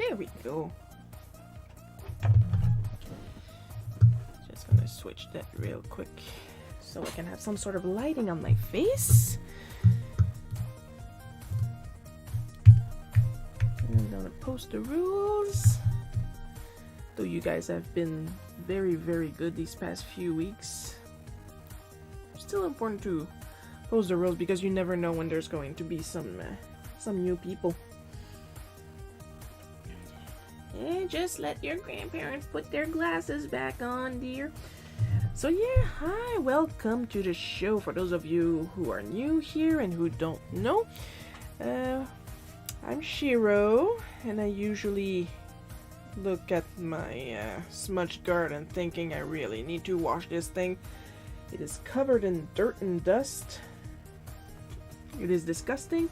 There we go. Just gonna switch that real quick so I can have some sort of lighting on my face. I'm gonna post the rules. Though you guys have been very, very good these past few weeks. Still important to post the rules because you never know when there's going to be some new people. And just let your grandparents put their glasses back on, dear. So yeah, hi, welcome to the show. For those of you who are new here and who don't know, I'm Shiro, and I usually look at my smudge garden thinking I really need to wash this thing. It is covered in dirt and dust. It is disgusting.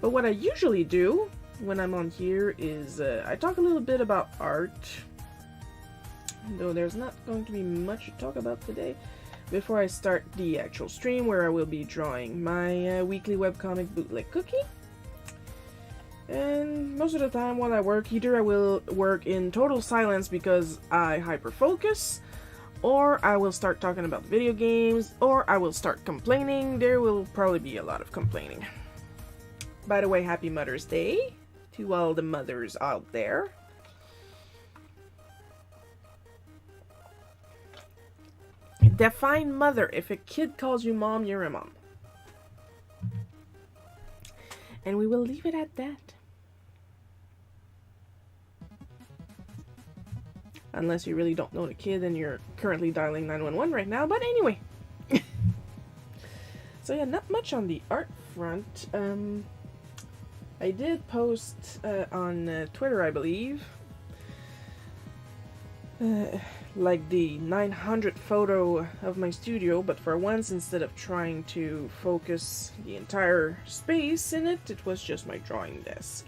But what I usually do when I'm on here is I talk a little bit about art. Though there's not going to be much to talk about today. Before I start the actual stream where I will be drawing my weekly webcomic Bootleg cookie. And most of the time while I work, either I will work in total silence because I hyper-focus, or I will start talking about video games, or I will start complaining. There will probably be a lot of complaining. By the way, happy Mother's Day to all the mothers out there. Define mother. If a kid calls you mom, you're a mom. And we will leave it at that. Unless you really don't know the kid and you're currently dialing 911 right now. But anyway. So yeah, not much on the art front. I did post on Twitter, I believe. Like the 900 photo of my studio, but for once, instead of trying to focus the entire space in it, it was just my drawing desk.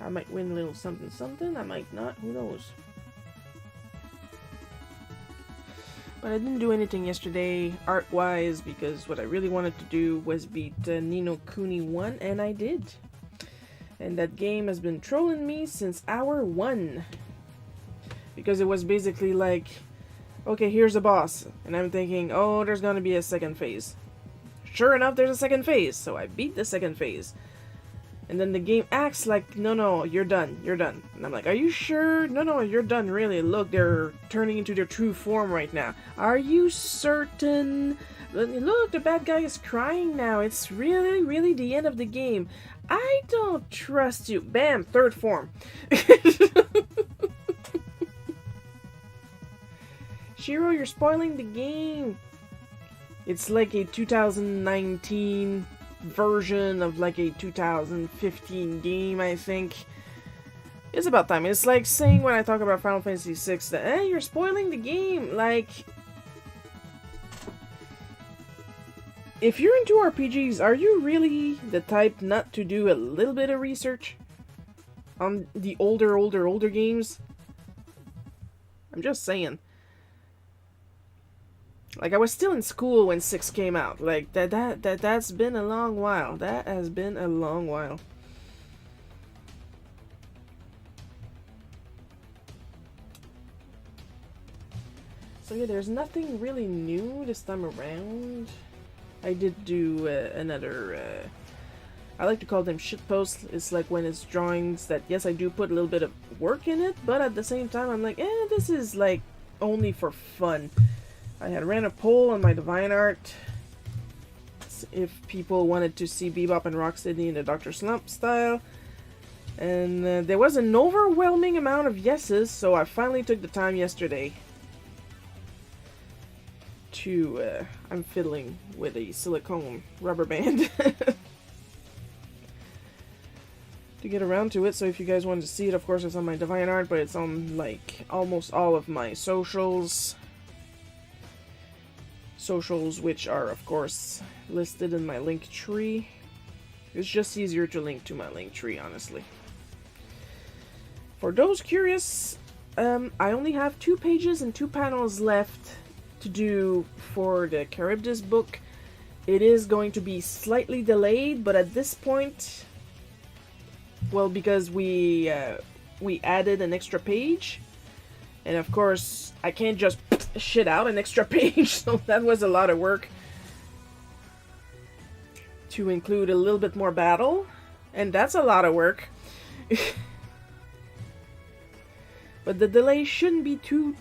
I might win a little something something, I might not, who knows. But I didn't do anything yesterday art-wise because what I really wanted to do was beat Ni no Kuni 1, and I did. And that game has been trolling me since hour 1. Because it was basically like, okay, here's a boss. And I'm thinking, oh, there's gonna be a second phase. Sure enough, there's a second phase. So I beat the second phase. And then the game acts like, no, you're done, you're done. And I'm like, are you sure? No, you're done, really. Look, they're turning into their true form right now. Are you certain? Look, the bad guy is crying now. It's really, really the end of the game. I don't trust you. Bam, third form. Shiro, you're spoiling the game. It's like a 2019 version of like a 2015 game, I think. It's about time. It's like saying when I talk about Final Fantasy VI that, you're spoiling the game. Like, if you're into RPGs, are you really the type not to do a little bit of research on the older games? I'm just saying. Like, I was still in school when 6 came out. Like, that's been a long while. That has been a long while. So yeah, there's nothing really new this time around. I did do another, I like to call them shitposts. It's like when it's drawings that, yes, I do put a little bit of work in it, but at the same time, I'm like, this is like only for fun. I had ran a poll on my Divine Art if people wanted to see Bebop and Rocksteady in the Dr. Slump style. And there was an overwhelming amount of yeses, so I finally took the time yesterday to, I'm fiddling with a silicone rubber band to get around to it. So if you guys wanted to see it, of course it's on my Divine Art, but it's on like almost all of my socials. Socials which are of course listed in my link tree. It's just easier to link to my link tree, honestly. For those curious, I only have 2 pages and 2 panels left to do for the Charybdis book. It is going to be slightly delayed, but at this point Well, because we added an extra page, and of course I can't just shit out an extra page, so that was a lot of work to include a little bit more battle, and that's a lot of work. But the delay shouldn't be too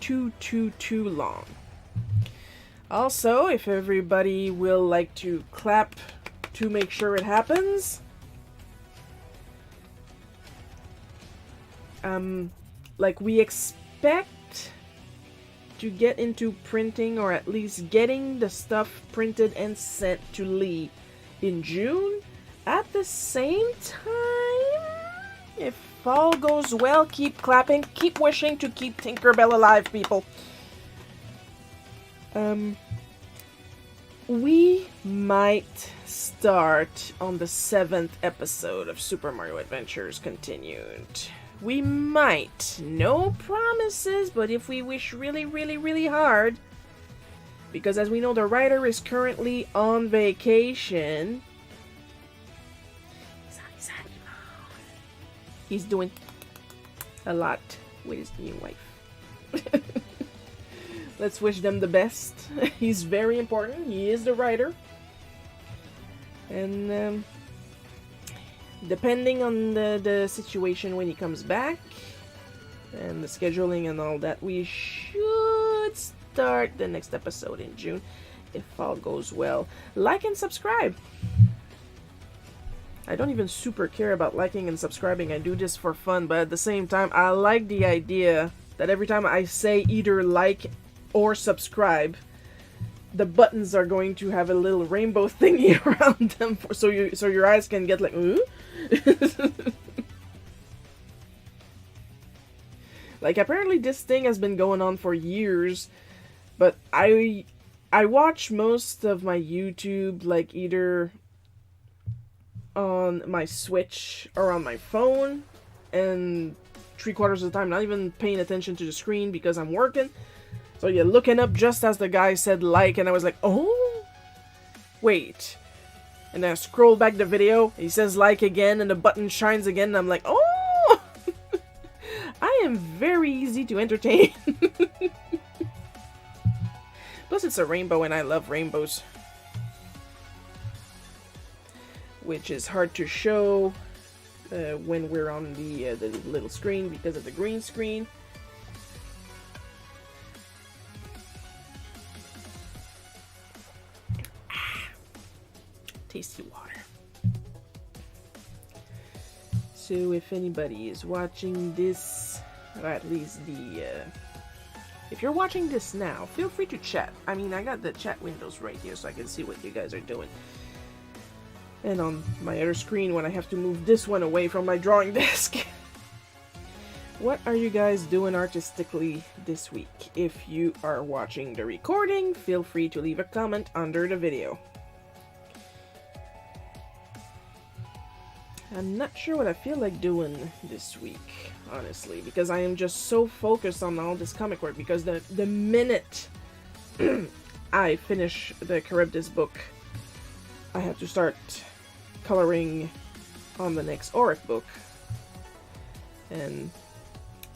long. Also, if everybody will like to clap to make sure it happens. Like, we expect to get into printing, or at least getting the stuff printed and sent to Lee in June. At the same time, if all goes well, keep clapping, keep wishing to keep Tinkerbell alive, people. We might start on the 7th episode of Super Mario Adventures Continued. We might. No promises, but if we wish really hard, because as we know, the writer is currently on vacation. He's doing a lot with his new wife. Let's wish them the best. He's very important. He is the writer. And depending on the situation when he comes back and the scheduling and all that, we should start the next episode in June if all goes well. Like and subscribe. I don't even super care about liking and subscribing. I do this for fun, but at the same time, I like the idea that every time I say either like or subscribe, the buttons are going to have a little rainbow thingy around them, so your eyes can get like, ooh. Like, apparently this thing has been going on for years, but I watch most of my YouTube like either on my Switch or on my phone, and 3/4 of the time not even paying attention to the screen because I'm working. So you're looking up just as the guy said like, and I was like, oh, wait. And then I scroll back the video, he says like again, and the button shines again, and I'm like, oh! I am very easy to entertain. Plus it's a rainbow, and I love rainbows. Which is hard to show when we're on the little screen because of the green screen. Tasty water. So if anybody is watching this, or at least if you're watching this now, feel free to chat. I mean, I got the chat windows right here so I can see what you guys are doing. And on my other screen when I have to move this one away from my drawing desk. What are you guys doing artistically this week? If you are watching the recording, feel free to leave a comment under the video. I'm not sure what I feel like doing this week, honestly, because I am just so focused on all this comic work, because the minute I finish the Charybdis book, I have to start coloring on the next Auric book. And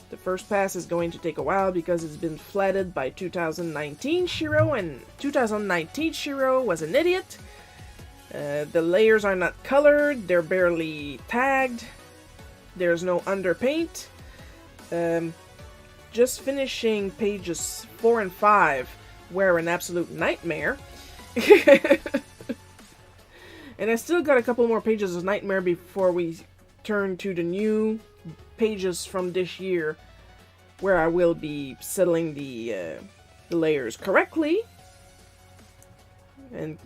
the first pass is going to take a while because it's been flatted by 2019 Shiro, and 2019 Shiro was an idiot. The layers are not colored, they're barely tagged, there's no underpaint. Just finishing pages 4 and 5 were an absolute nightmare. And I still got a couple more pages of nightmare before we turn to the new pages from this year, where I will be settling the layers correctly, and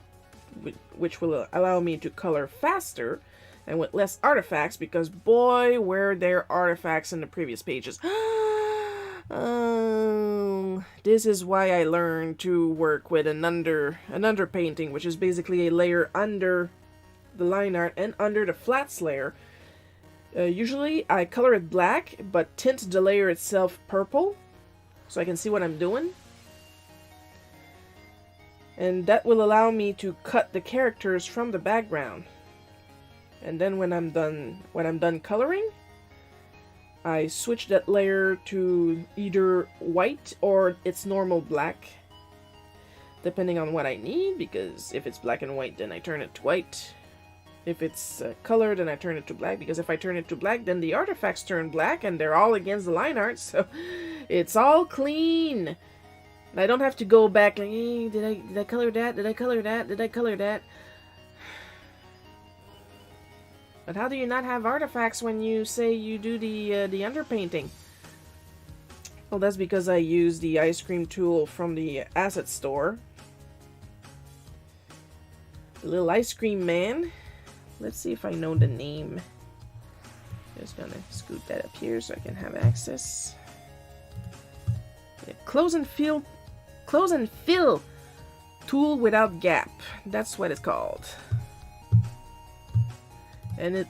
which will allow me to color faster and with less artifacts, because boy, were there artifacts in the previous pages. This is why I learned to work with an underpainting, which is basically a layer under the line art and under the flats layer. Usually I color it black, but tint the layer itself purple, so I can see what I'm doing. And that will allow me to cut the characters from the background. And then when I'm done coloring, I switch that layer to either white or its normal black, depending on what I need, because if it's black and white, then I turn it to white. If it's colored, then I turn it to black, because if I turn it to black, then the artifacts turn black, and they're all against the line art, so it's all clean. I don't have to go back like, hey, did I color that? Did I color that? Did I color that? But how do you not have artifacts when you say you do the underpainting? Well, that's because I use the ice cream tool from the asset store. The little ice cream man. Let's see if I know the name. Just gonna scoot that up here so I can have access. Yeah, close and fill tool without gap. That's what it's called. And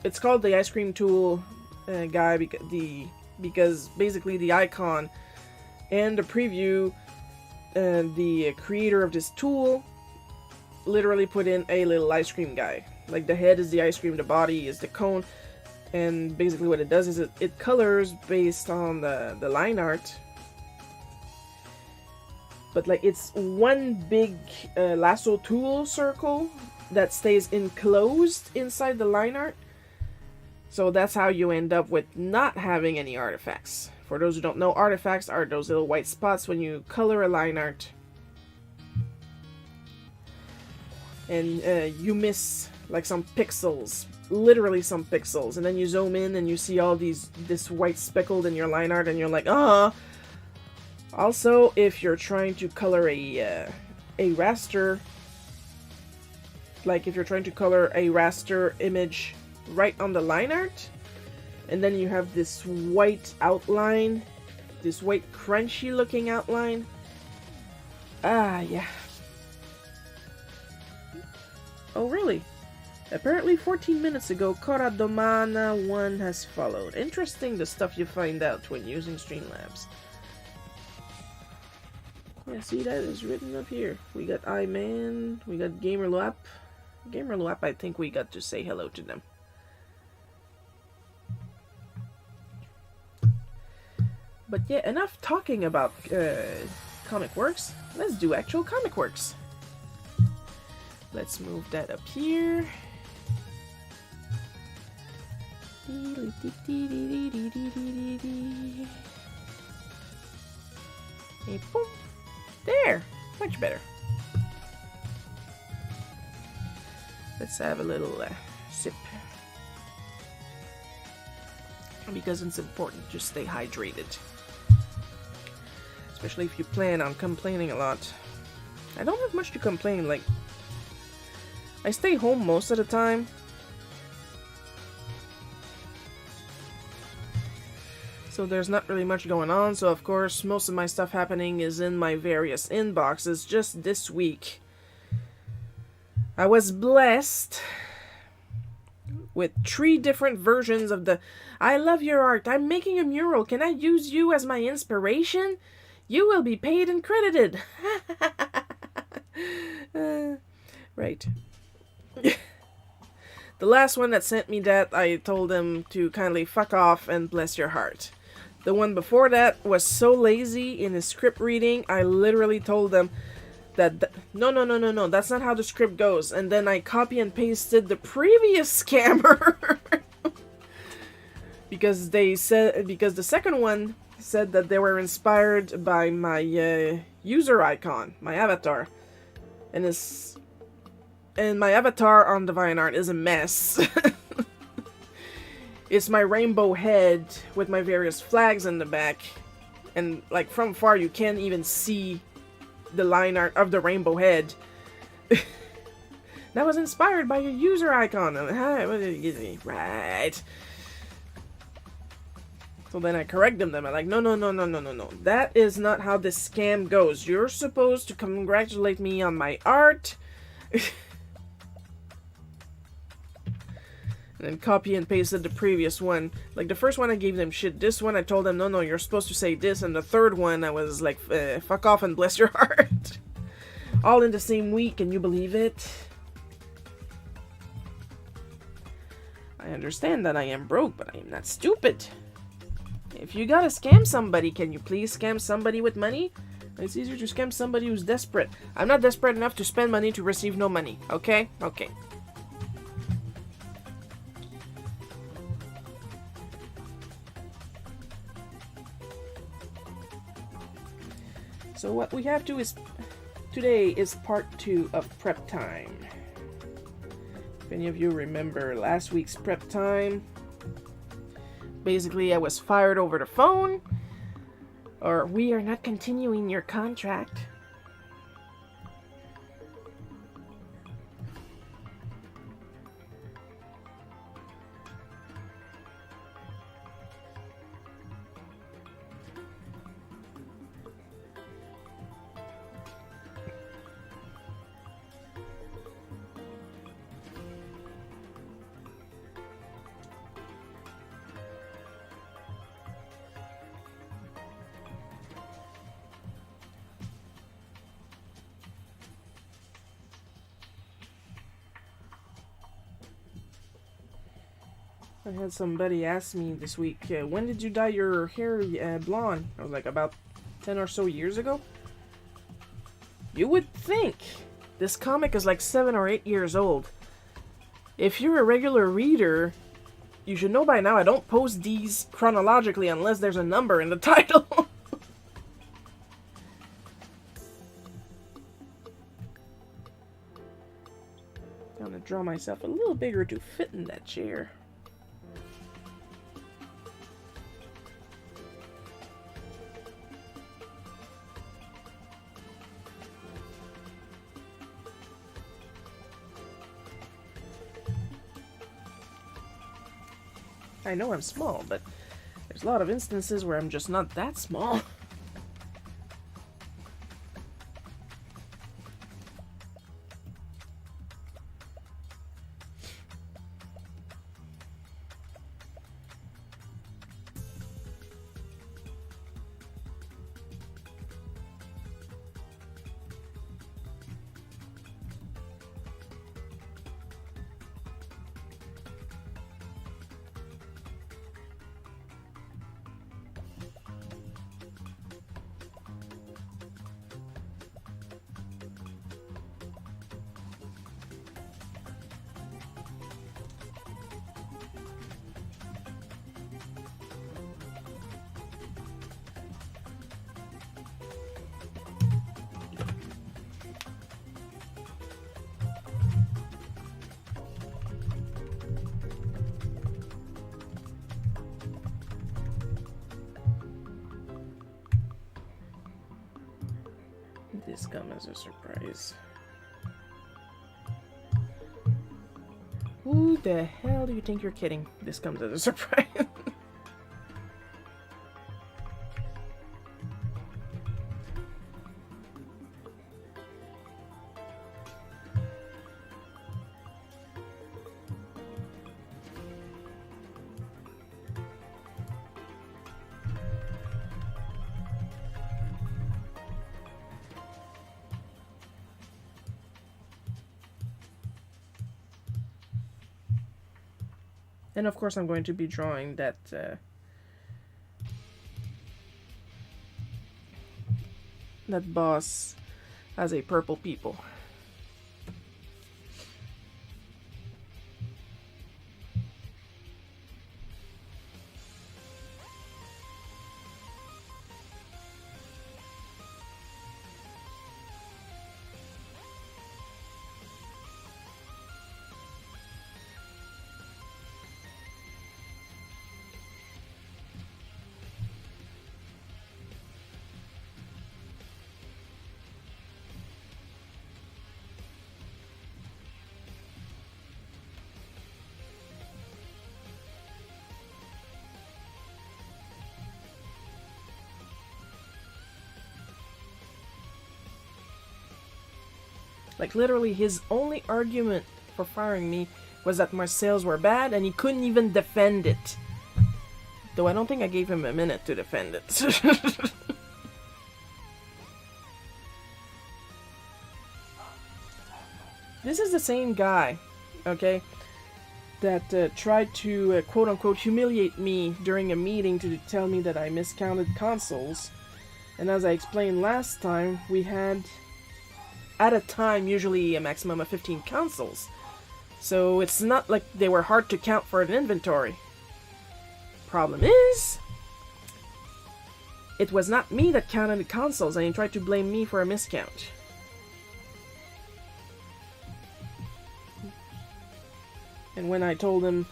it's called the ice cream tool guy because basically the icon and the preview, the creator of this tool literally put in a little ice cream guy. Like the head is the ice cream, the body is the cone, and basically what it does is it colors based on the line art. But like it's one big lasso tool circle that stays enclosed inside the line art. So that's how you end up with not having any artifacts. For those who don't know, artifacts are those little white spots when you color a line art. And you miss like some pixels, literally some pixels. And then you zoom in and you see all this white speckled in your line art and you're like, ah. Also, if you're trying to color a raster, like if you're trying to color a raster image right on the line art, and then you have this white outline, this white crunchy looking outline. Ah, yeah. Oh, really? Apparently 14 minutes ago, Koradomana 1 has followed. Interesting the stuff you find out when using Streamlabs. Yeah, see, that is written up here. We got iMan, we got GamerLoap. GamerLoap, I think we got to say hello to them. But yeah, enough talking about comic works. Let's do actual comic works. Let's move that up here. And boom. There! Much better. Let's have a little sip. Because it's important to stay hydrated. Especially if you plan on complaining a lot. I don't have much to complain, like... I stay home most of the time. So there's not really much going on, so of course most of my stuff happening is in my various inboxes just this week. I was blessed with 3 different versions of the I love your art, I'm making a mural, can I use you as my inspiration? You will be paid and credited. Right. The last one that sent me that, I told them to kindly fuck off and bless your heart. The one before that was so lazy in his script reading, I literally told them that no, that's not how the script goes. And then I copy and pasted the previous scammer. because the second one said that they were inspired by my user icon, my avatar. And my avatar on DeviantArt is a mess. It's my rainbow head with my various flags in the back. And like from far you can't even see the line art of the rainbow head. That was inspired by your user icon. Right. So then I correct them. I'm like, no. That is not how this scam goes. You're supposed to congratulate me on my art. And then copy and pasted the previous one. Like the first one I gave them shit. This one I told them, no, you're supposed to say this. And the third one I was like, fuck off and bless your heart. All in the same week, can you believe it? I understand that I am broke, but I am not stupid. If you gotta scam somebody, can you please scam somebody with money? It's easier to scam somebody who's desperate. I'm not desperate enough to spend money to receive no money, okay? Okay. So what we have to is... Today is part 2 of prep time. If any of you remember last week's prep time, basically I was fired over the phone, or we are not continuing your contract. I had somebody ask me this week, when did you dye your hair blonde? I was like, about 10 or so years ago. You would think this comic is like 7 or 8 years old. If you're a regular reader, you should know by now I don't post these chronologically unless there's a number in the title. I'm gonna draw myself a little bigger to fit in that chair. I know I'm small, but there's a lot of instances where I'm just not that small. This come as a surprise. Who the hell do you think you're kidding? This comes as a surprise. And of course I'm going to be drawing that that boss as a purple people. Like, literally, his only argument for firing me was that my sales were bad, and he couldn't even defend it. Though I don't think I gave him a minute to defend it. This is the same guy, okay? that tried to quote-unquote humiliate me during a meeting to tell me that I miscounted consoles. And as I explained last time, we had, at a time, usually a maximum of 15 consoles. So it's not like they were hard to count for an inventory. Problem is, it was not me that counted the consoles, and he tried to blame me for a miscount. And when I told him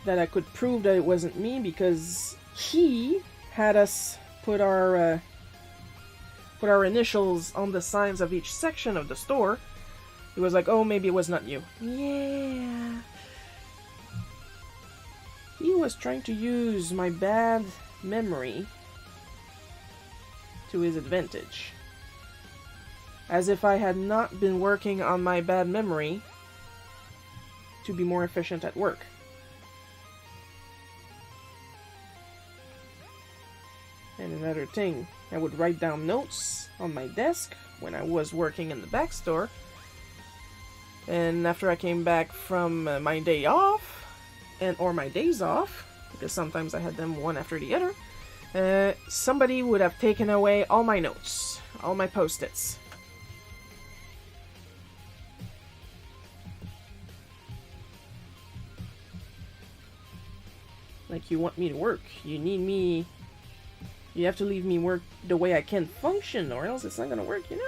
that I could prove that it wasn't me because he had us put our initials on the signs of each section of the store, he was like, "Oh, maybe it was not you." Yeah. He was trying to use my bad memory to his advantage. As if I had not been working on my bad memory to be more efficient at work. And another thing, I would write down notes on my desk when I was working in the back store. And after I came back from my day off, or my days off, because sometimes I had them one after the other, somebody would have taken away all my notes, all my post-its. Like, you want me to work, you need me, you have to leave me work the way I can function, or else it's not gonna work, you know?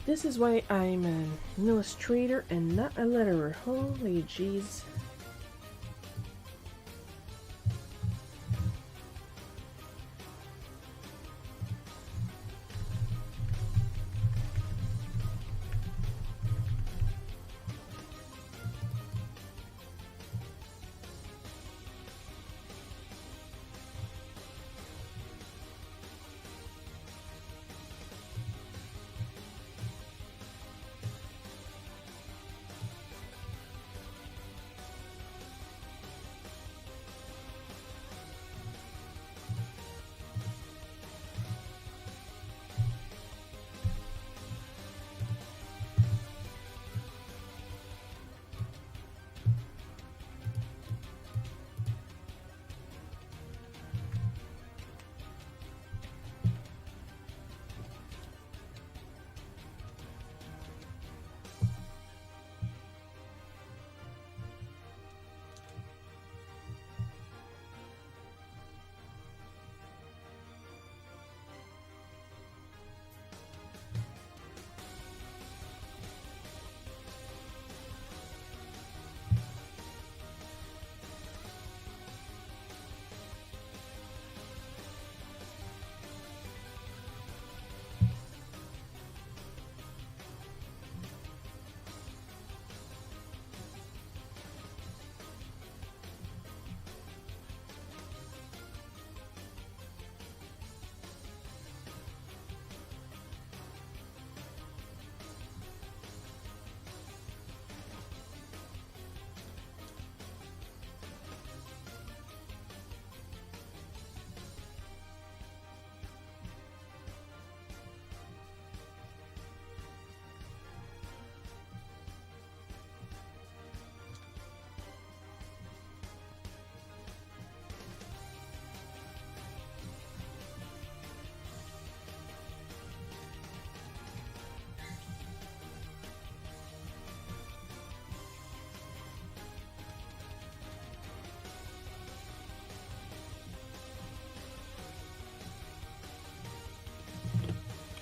This is why I'm an illustrator and not a letterer. Holy jeez.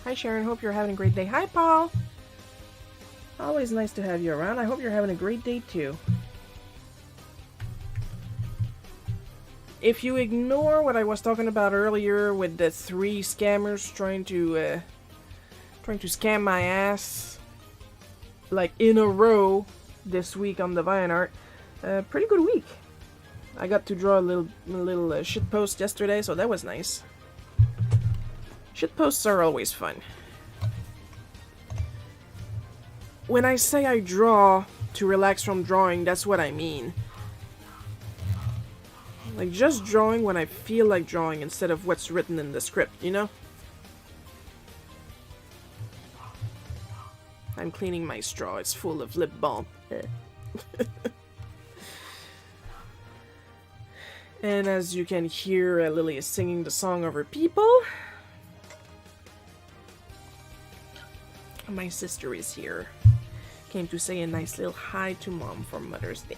Hi Sharon, hope you're having a great day. Hi Paul! Always nice to have you around. I hope you're having a great day too. If you ignore what I was talking about earlier with the 3 scammers trying to scam my ass like in a row this week on the Vine Art, pretty good week. I got to draw a little shit post yesterday, so that was nice. Shit posts are always fun. When I say I draw to relax from drawing, that's what I mean. Like, just drawing when I feel like drawing instead of what's written in the script, you know? I'm cleaning my straw, it's full of lip balm. And as you can hear, Lily is singing the song of her people. My sister is here. Came to say a nice little hi to Mom for Mother's Day.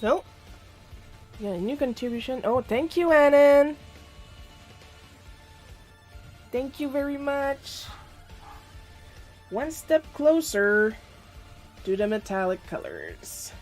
Oh, yeah, a new contribution. Oh, thank you, Annan. Thank you very much. One step closer to the metallic colors.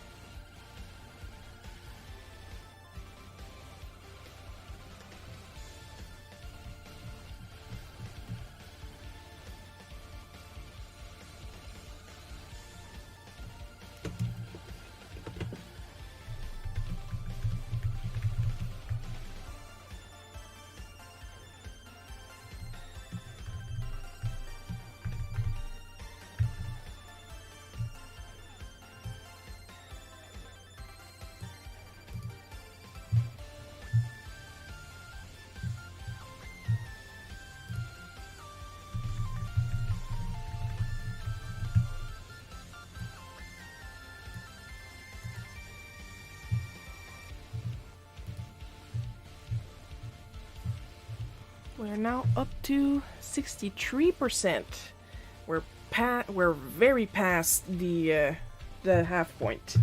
We're now up to 63%. We're very past the half point.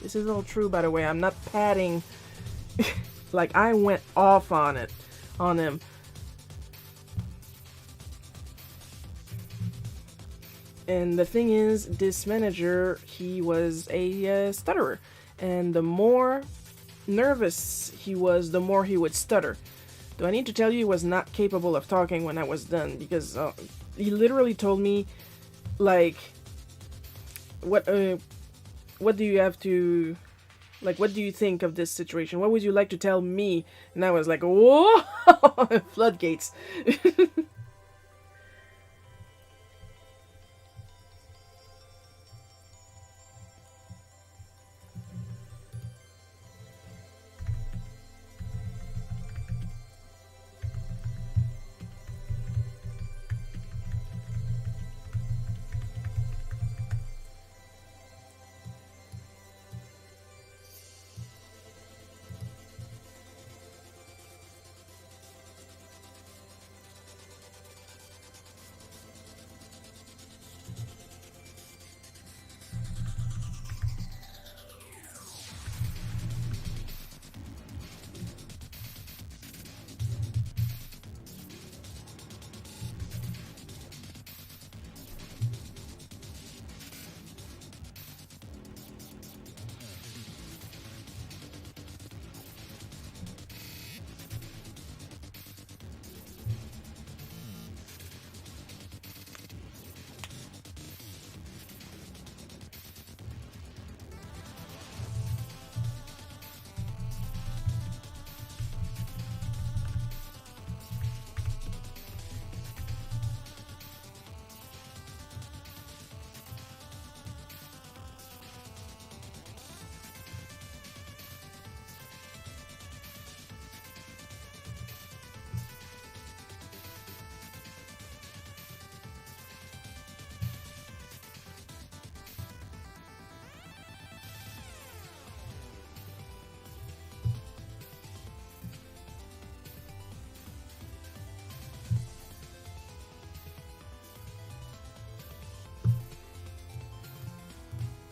This is all true, by the way. I'm not padding. Like, I went off on him. And the thing is, this manager, he was a stutterer. And the more nervous he was, the more he would stutter. Do I need to tell you he was not capable of talking when I was done? Because he literally told me, like, what do you have to, like, what do you think of this situation? What would you like to tell me? And I was like, whoa, floodgates.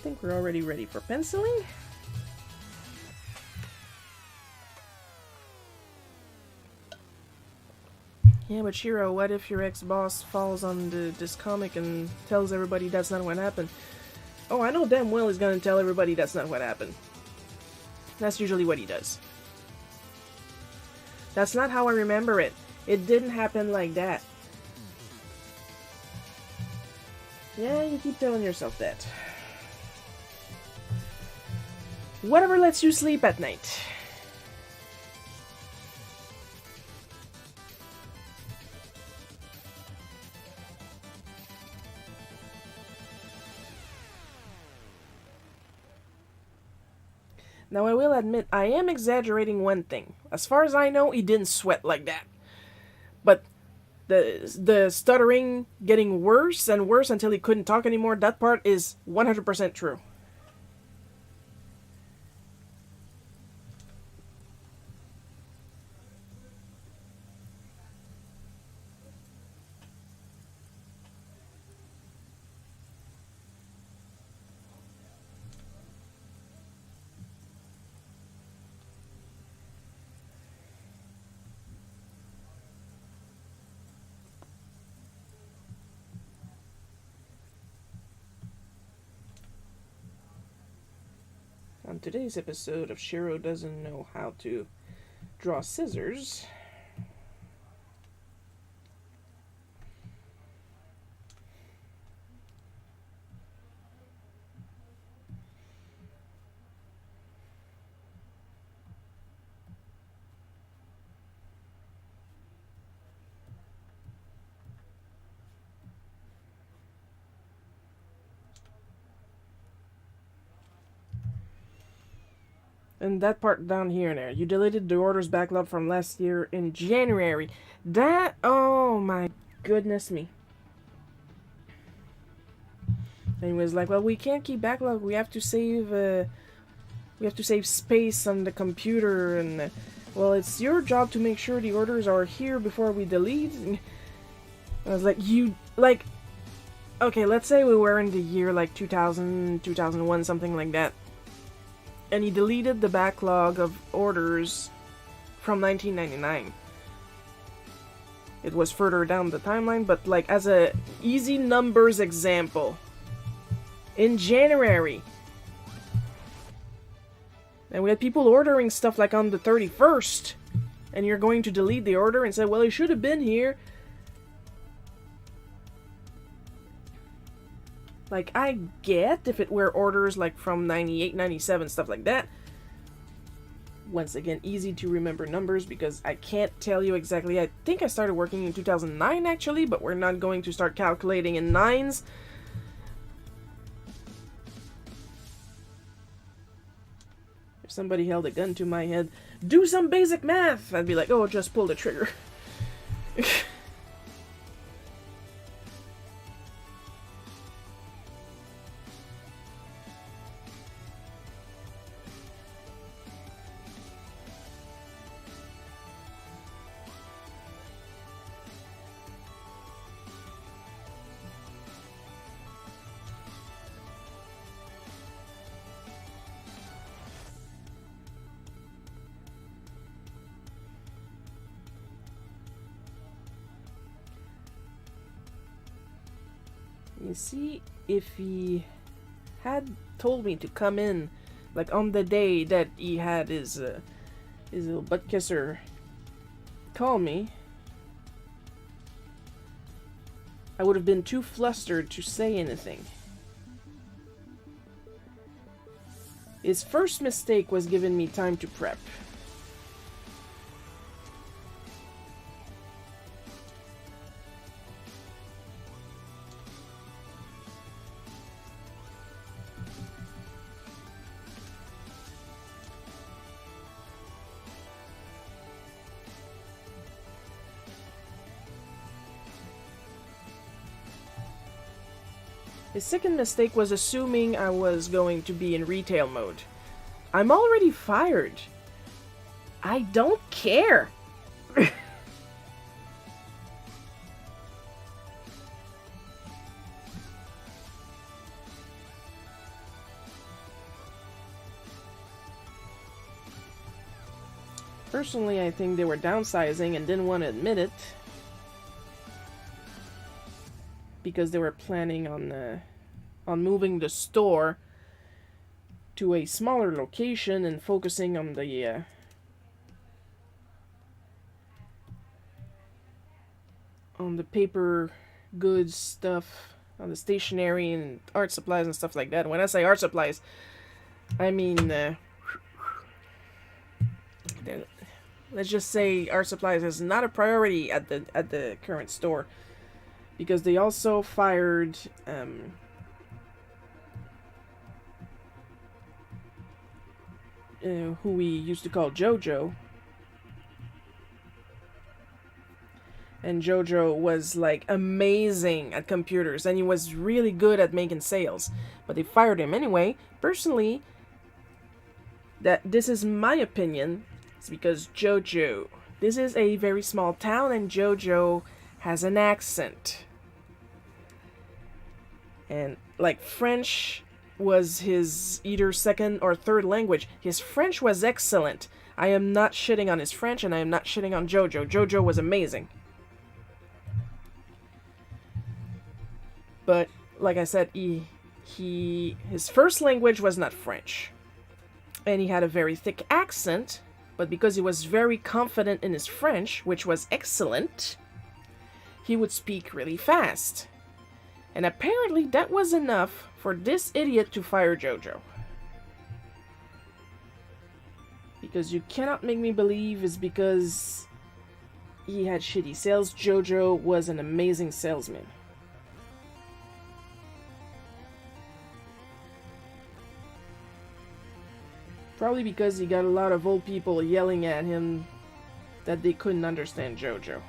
think we're already ready for penciling. Yeah, but Shiro, what if your ex-boss falls on this comic and tells everybody that's not what happened? Oh, I know damn well he's gonna tell everybody that's not what happened. That's usually what he does. That's not how I remember it. It didn't happen like that. Yeah, you keep telling yourself that. Whatever lets you sleep at night. Now, I will admit, I am exaggerating one thing. As far as I know, he didn't sweat like that. But the stuttering getting worse and worse until he couldn't talk anymore, that part is 100% true. On today's episode of Shiro Doesn't Know How to Draw Scissors, and that part down here and there. You deleted the orders backlog from last year in January. That, oh my goodness me. And he was like, well, we can't keep backlog. We have to save space on the computer. And, well, it's your job to make sure the orders are here before we delete. And I was like, okay, let's say we were in the year like 2000, 2001, something like that. And he deleted the backlog of orders from 1999. It was further down the timeline, but like as a easy numbers example, in January, and we had people ordering stuff like on the 31st, and you're going to delete the order and say, well, it should have been here. Like, I get if it were orders like from 98, 97, stuff like that. Once again, easy to remember numbers because I can't tell you exactly. I think I started working in 2009 actually, but we're not going to start calculating in nines. If somebody held a gun to my head, do some basic math, I'd be like, oh, just pull the trigger. You see, if he had told me to come in, like on the day that he had his little butt kisser call me, I would have been too flustered to say anything. His first mistake was giving me time to prep. His second mistake was assuming I was going to be in retail mode. I'm already fired. I don't care. Personally, I think they were downsizing and didn't want to admit it because they were planning on moving the store to a smaller location and focusing on the paper goods stuff, on the stationery and art supplies and stuff like that. When I say art supplies, I mean let's just say art supplies is not a priority at the current store, because they also fired who we used to call JoJo. And JoJo was like amazing at computers, and he was really good at making sales, but they fired him anyway. Personally, this is my opinion. It's because JoJo, this is a very small town, and JoJo has an accent. And like French was his either second or third language. His French was excellent. I am not shitting on his French, and I am not shitting on JoJo. JoJo was amazing. But like I said, his first language was not French. And he had a very thick accent, but because he was very confident in his French, which was excellent, he would speak really fast. And apparently that was enough for this idiot to fire JoJo. Because you cannot make me believe it's because he had shitty sales. JoJo was an amazing salesman. Probably because he got a lot of old people yelling at him that they couldn't understand JoJo.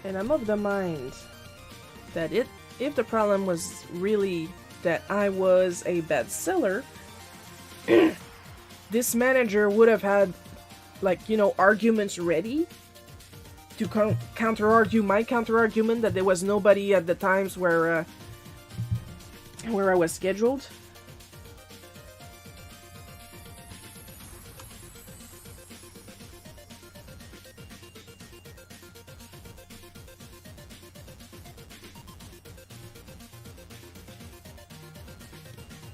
And I'm of the mind that if the problem was really that I was a bad seller, this manager would have had, like, you know, arguments ready to counter-argue my counter-argument that there was nobody at the times where I was scheduled.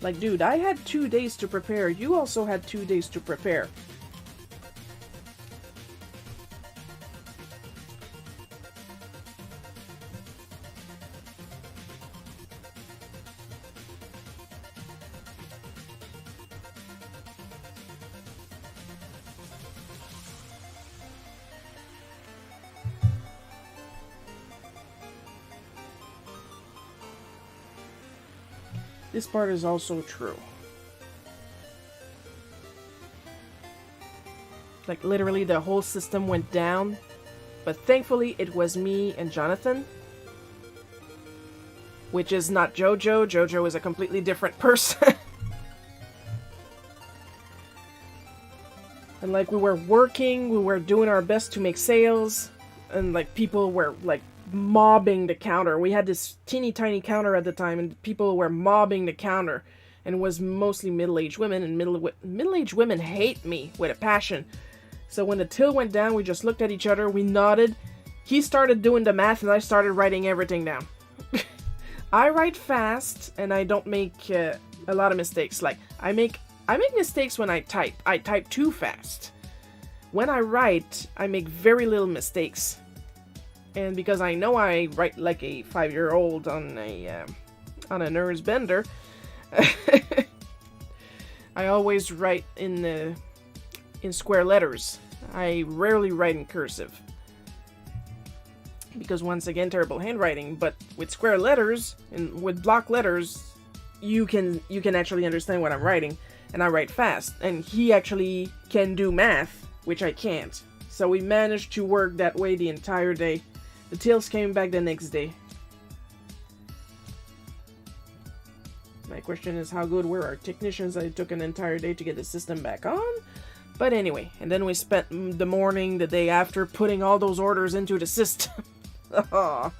Like, dude, I had 2 days to prepare. You also had 2 days to prepare. This part is also true. Like, literally the whole system went down, but thankfully it was me and Jonathan, which is not JoJo. JoJo is a completely different person. And like, we were working, we were doing our best to make sales, and like, people were like mobbing the counter. We had this teeny tiny counter at the time, and people were mobbing the counter, and it was mostly middle-aged women, and middle-aged women hate me with a passion. So when the till went down, we just looked at each other, we nodded, he started doing the math, and I started writing everything down. I write fast, and I don't make a lot of mistakes. Like, I make mistakes when I type. I type too fast. When I write, I make very little mistakes. And because I know I write like a 5-year-old on a nerds bender, I always write in square letters. I rarely write in cursive. because once again, terrible handwriting, but with square letters and with block letters, you can actually understand what I'm writing, and I write fast, and he actually can do math, which I can't. So we managed to work that way the entire day. The tails came back the next day. My question is, how good were our technicians that it took an entire day to get the system back on? But anyway, and then we spent the morning, the day after, putting all those orders into the system. Oh.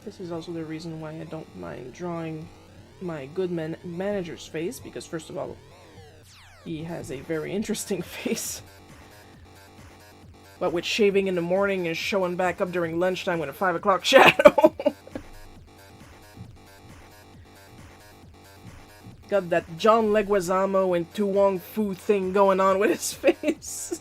This is also the reason why I don't mind drawing my good manager's face, because first of all, he has a very interesting face. But with shaving in the morning and showing back up during lunchtime with a 5 o'clock shadow. Got that John Leguizamo and Tu Wong Fu thing going on with his face.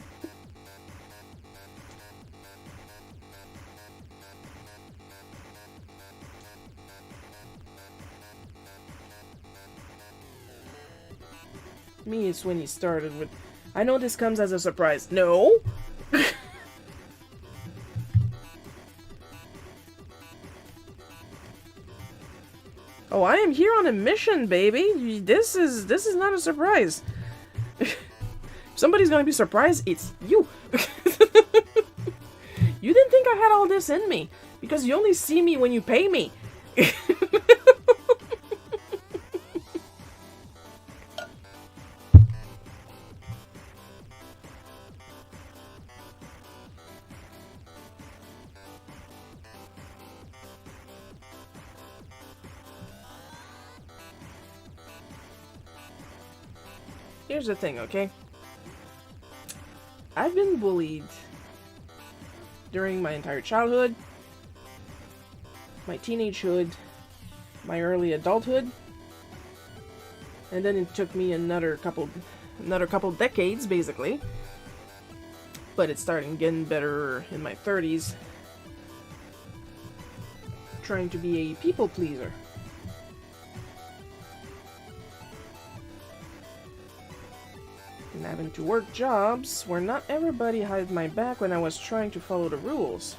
Me is when he started with, I know this comes as a surprise. No! Oh, I am here on a mission, baby. This is not a surprise. If somebody's gonna be surprised, it's you. You didn't think I had all this in me, because you only see me when you pay me. Here's the thing, okay? I've been bullied during my entire childhood, my teenagehood, my early adulthood, and then it took me another couple decades, basically. But it's starting getting better in my 30s. Trying to be a people pleaser. And having to work jobs where not everybody had my back when I was trying to follow the rules.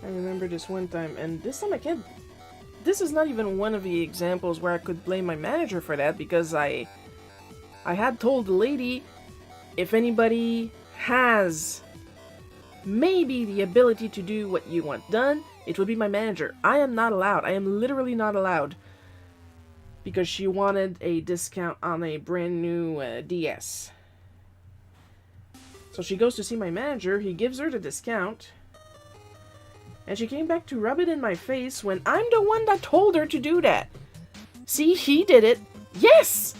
I remember this one time, and this time I can't... This is not even one of the examples where I could blame my manager for that, because I had told the lady, if anybody has maybe the ability to do what you want done, it would be my manager. I am not allowed. I am literally not allowed. Because she wanted a discount on a brand new DS. So she goes to see my manager, he gives her the discount, and she came back to rub it in my face when I'm the one that told her to do that. See, he did it. Yes!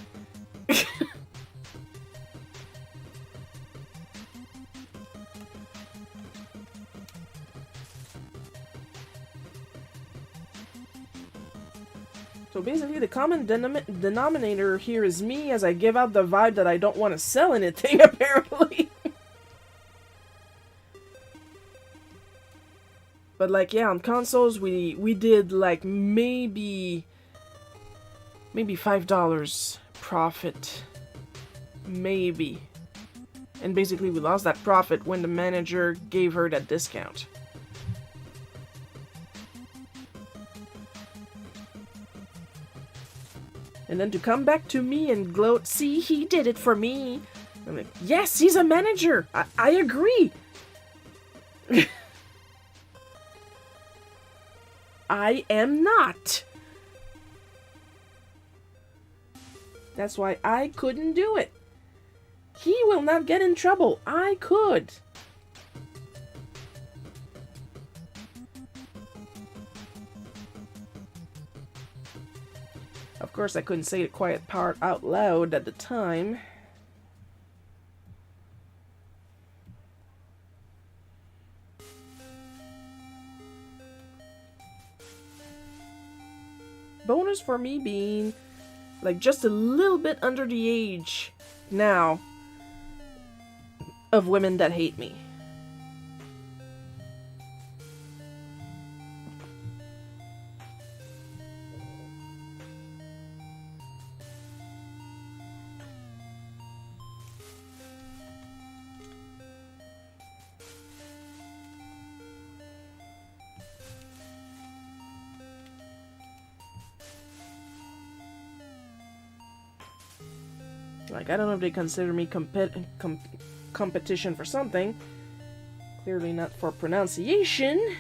So basically, the common denominator here is me, as I give out the vibe that I don't want to sell anything, apparently. But like, yeah, on consoles, we did like maybe $5 profit. Maybe. And basically, we lost that profit when the manager gave her that discount. And then to come back to me and gloat, see, he did it for me. I'm like, yes, he's a manager. I agree. I am not. That's why I couldn't do it. He will not get in trouble. I could. Of course, I couldn't say the quiet part out loud at the time. Bonus for me being like just a little bit under the age now of women that hate me. Like, I don't know if they consider me competition for something. Clearly not for pronunciation.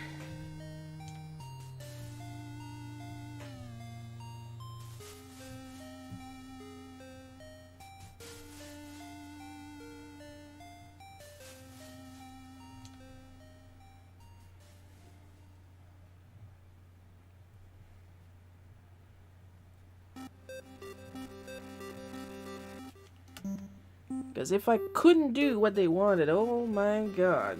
Because if I couldn't do what they wanted, oh my god.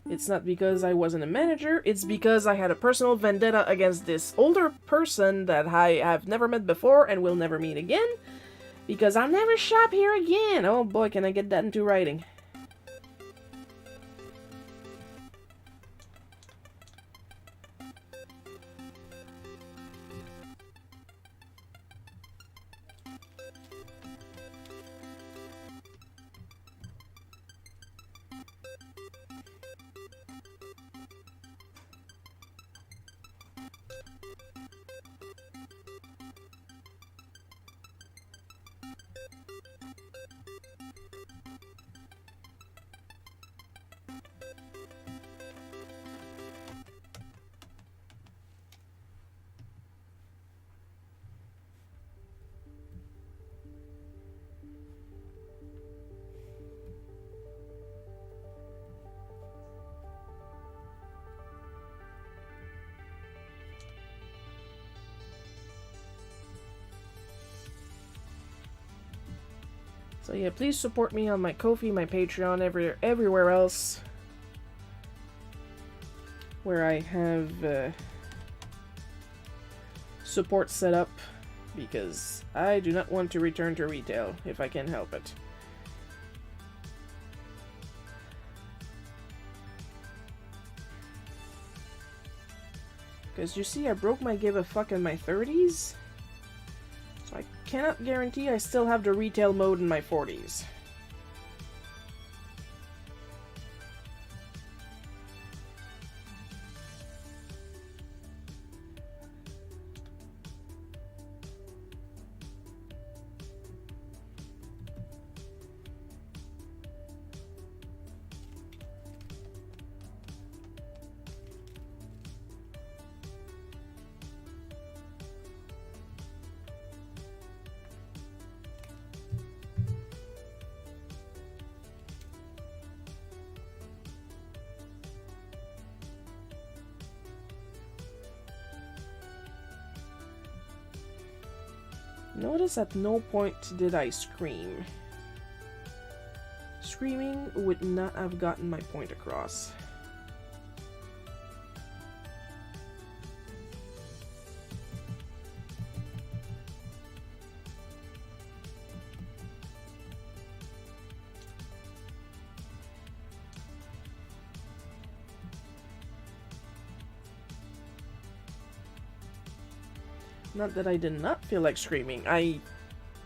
It's not because I wasn't a manager, it's because I had a personal vendetta against this older person that I have never met before and will never meet again. Because I'll never shop here again. Oh boy, can I get that into writing. So yeah, please support me on my Ko-fi, my Patreon, everywhere else where I have support set up, because I do not want to return to retail if I can help it. Because you see, I broke my give a fuck in my 30s. So I cannot guarantee I still have the retail mode in my 40s. Notice at no point did I scream. Screaming would not have gotten my point across. Not that I did not feel like screaming. I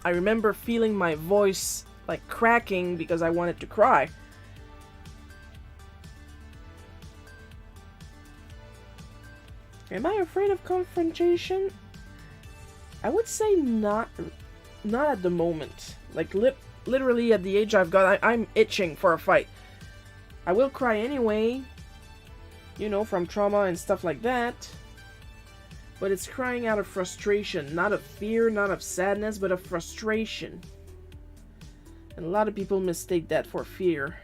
remember feeling my voice like cracking because I wanted to cry. Am I afraid of confrontation? I would say not at the moment. Like literally at the age I've got, I'm itching for a fight. I will cry anyway, you know, from trauma and stuff like that. But it's crying out of frustration, not of fear, not of sadness, but of frustration. And a lot of people mistake that for fear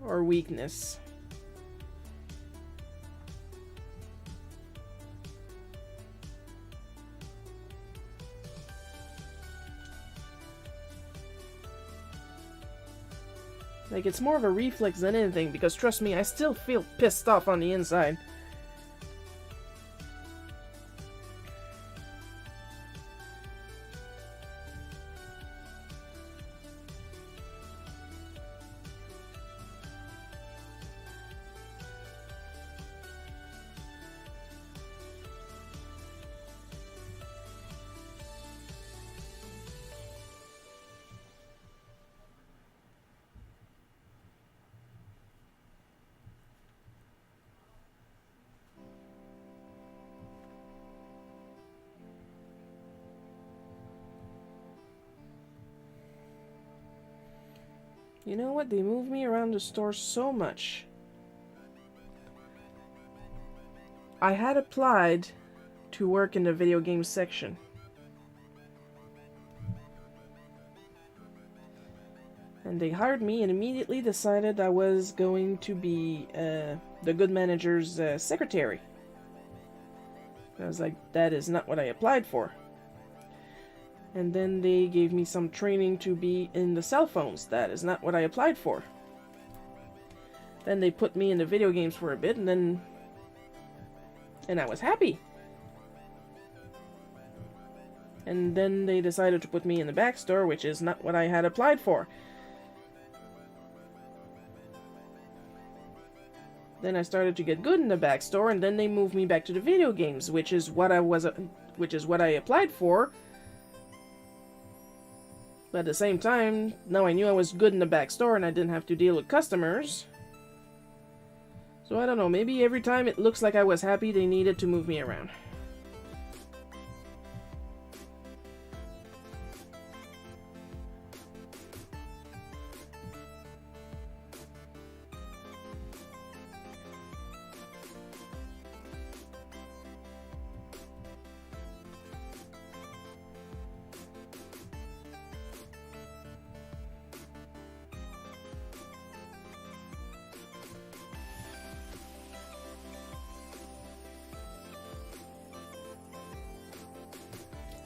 or weakness. Like, it's more of a reflex than anything, because trust me, I still feel pissed off on the inside. You know what? They move me around the store so much. I had applied to work in the video game section. And they hired me and immediately decided I was going to be the good manager's secretary. I was like, that is not what I applied for. And then they gave me some training to be in the cell phones. That is not what I applied for. Then they put me in the video games for a bit, and I was happy. And then they decided to put me in the back store, which is not what I had applied for. Then I started to get good in the back store, and then they moved me back to the video games, which is what I applied for. But at the same time, now I knew I was good in the back store and I didn't have to deal with customers. So I don't know, maybe every time it looks like I was happy, they needed to move me around.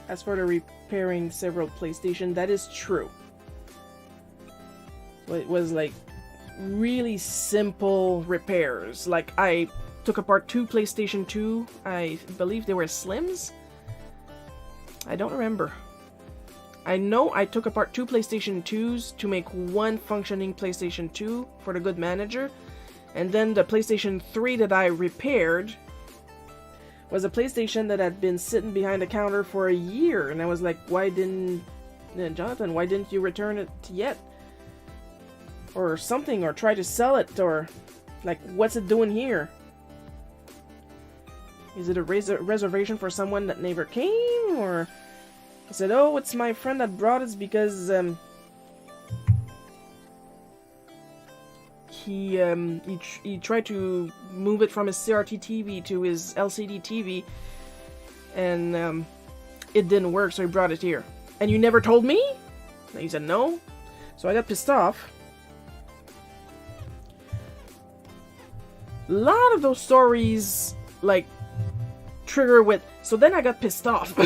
As for the repairing several PlayStation, that is true. It was like really simple repairs. Like, I took apart 2 PlayStation 2. I believe they were Slims. I don't remember. I know I took apart 2 PlayStation 2s to make one functioning PlayStation 2 for the good manager. And then the PlayStation 3 that I repaired was a PlayStation that had been sitting behind the counter for a year. And I was like, Jonathan, why didn't you return it yet? Or something, or try to sell it, or like, what's it doing here? Is it a reservation for someone that never came? Or I said, oh, it's my friend that brought it because he tried to move it from his CRT TV to his LCD TV, and it didn't work, so he brought it here. And you never told me? And he said no. So I got pissed off. A lot of those stories, like, trigger with, so then I got pissed off.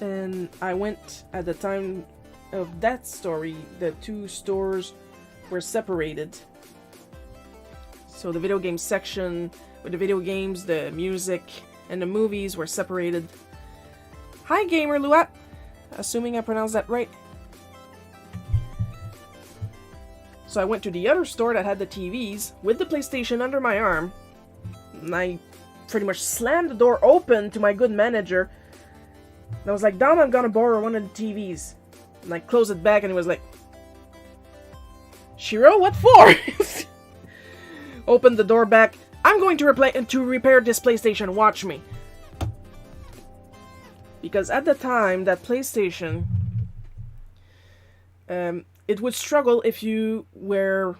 And I went, at the time of that story, the 2 stores were separated. So the video game section with the video games, the music, and the movies were separated. Hi, Gamer Luat! assuming I pronounced that right. So I went to the other store that had the TVs with the PlayStation under my arm, and I pretty much slammed the door open to my good manager. And I was like, Dom, I'm gonna borrow one of the TVs. And I closed it back and he was like, Shiro, what for? Opened the door back. I'm going to repair this PlayStation, watch me. Because at the time, that PlayStation, it would struggle if you were...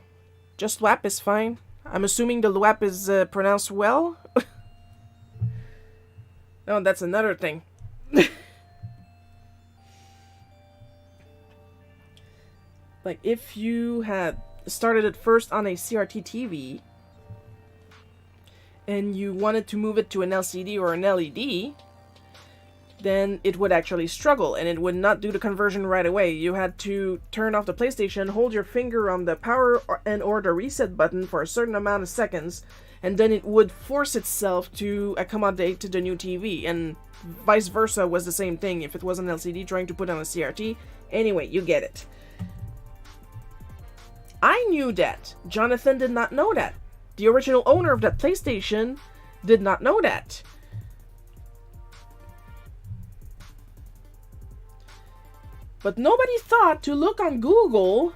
Just WAP is fine. I'm assuming the WAP is pronounced well. No, that's another thing. Like, if you had started it first on a CRT TV, and you wanted to move it to an LCD or an LED, then it would actually struggle, and it would not do the conversion right away. You had to turn off the PlayStation, hold your finger on the power or the reset button for a certain amount of seconds, and then it would force itself to accommodate to the new TV, and vice versa was the same thing if it was an LCD trying to put on a CRT. Anyway, you get it. I knew that. Jonathan did not know that. The original owner of that PlayStation did not know that. But nobody thought to look on Google.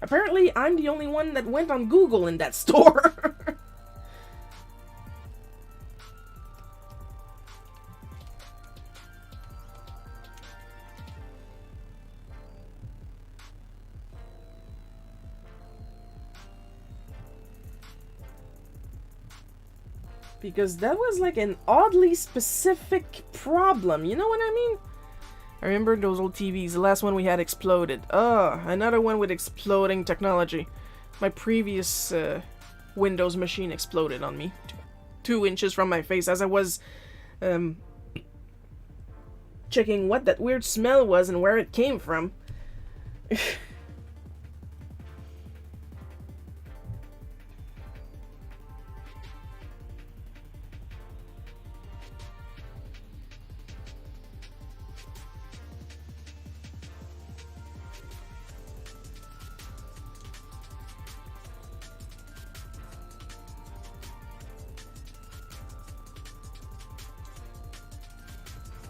Apparently, I'm the only one that went on Google in that store. Because that was like an oddly specific problem, you know what I mean? I remember those old TVs, the last one we had exploded. Another one with exploding technology. My previous Windows machine exploded on me. 2 inches from my face as I was checking what that weird smell was and where it came from.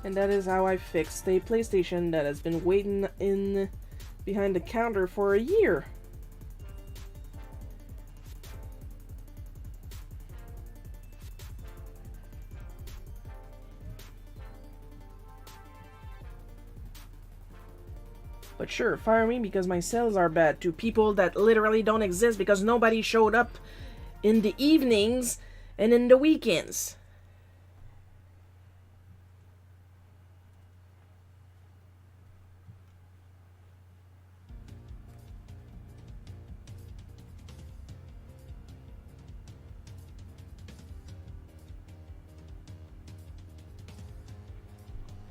And that is how I fixed a PlayStation that has been waiting in behind the counter for a year. But sure, fire me because my sales are bad to people that literally don't exist because nobody showed up in the evenings and in the weekends.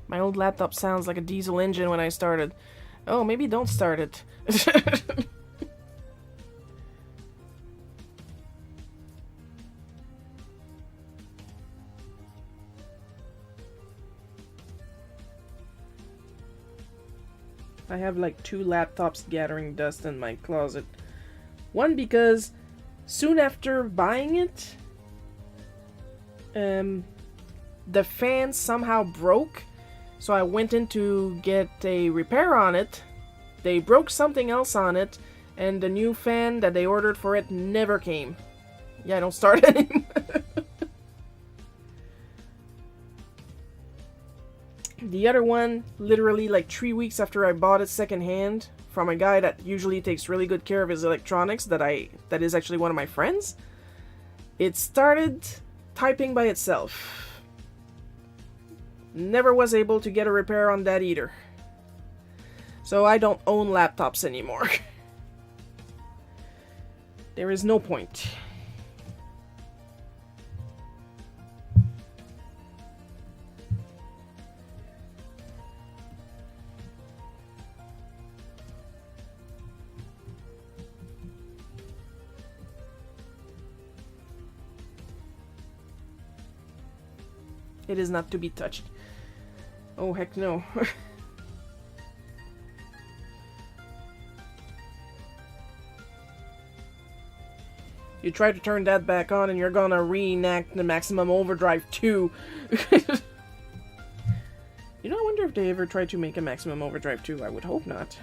My old laptop sounds like a diesel engine when I started. Oh, maybe don't start it. I have like 2 laptops gathering dust in my closet. One because soon after buying it, the fan somehow broke. So I went in to get a repair on it. They broke something else on it, and the new fan that they ordered for it never came. Yeah, don't start it anymore. The other one, literally like 3 weeks after I bought it secondhand from a guy that usually takes really good care of his electronics, that is actually one of my friends, it started typing by itself. Never was able to get a repair on that either. So I don't own laptops anymore. There is no point. It is not to be touched. Oh, heck no. You try to turn that back on and you're gonna reenact the Maximum Overdrive 2. You know, I wonder if they ever tried to make a Maximum Overdrive 2. I would hope not.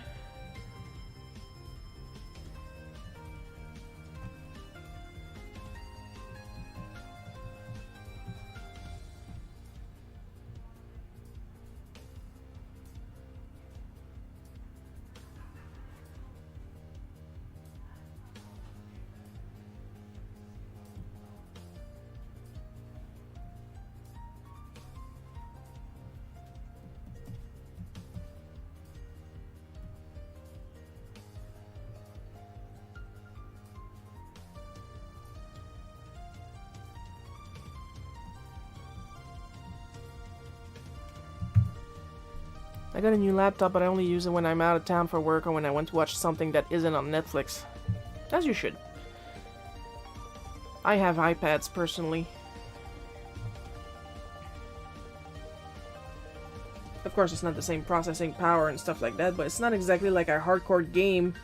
I got a new laptop, but I only use it when I'm out of town for work or when I want to watch something that isn't on Netflix. As you should. I have iPads, personally. Of course, it's not the same processing power and stuff like that, but it's not exactly like a hardcore game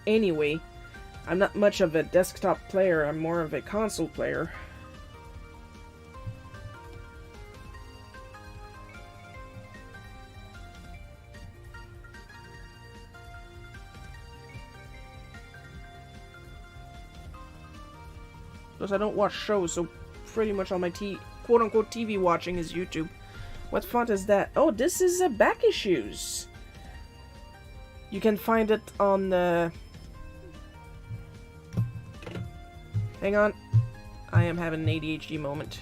anyway. I'm not much of a desktop player, I'm more of a console player. Plus, I don't watch shows, so pretty much all my quote-unquote TV watching is YouTube. What font is that? Oh, this is back issues. You can find it on the... Hang on. I am having an ADHD moment.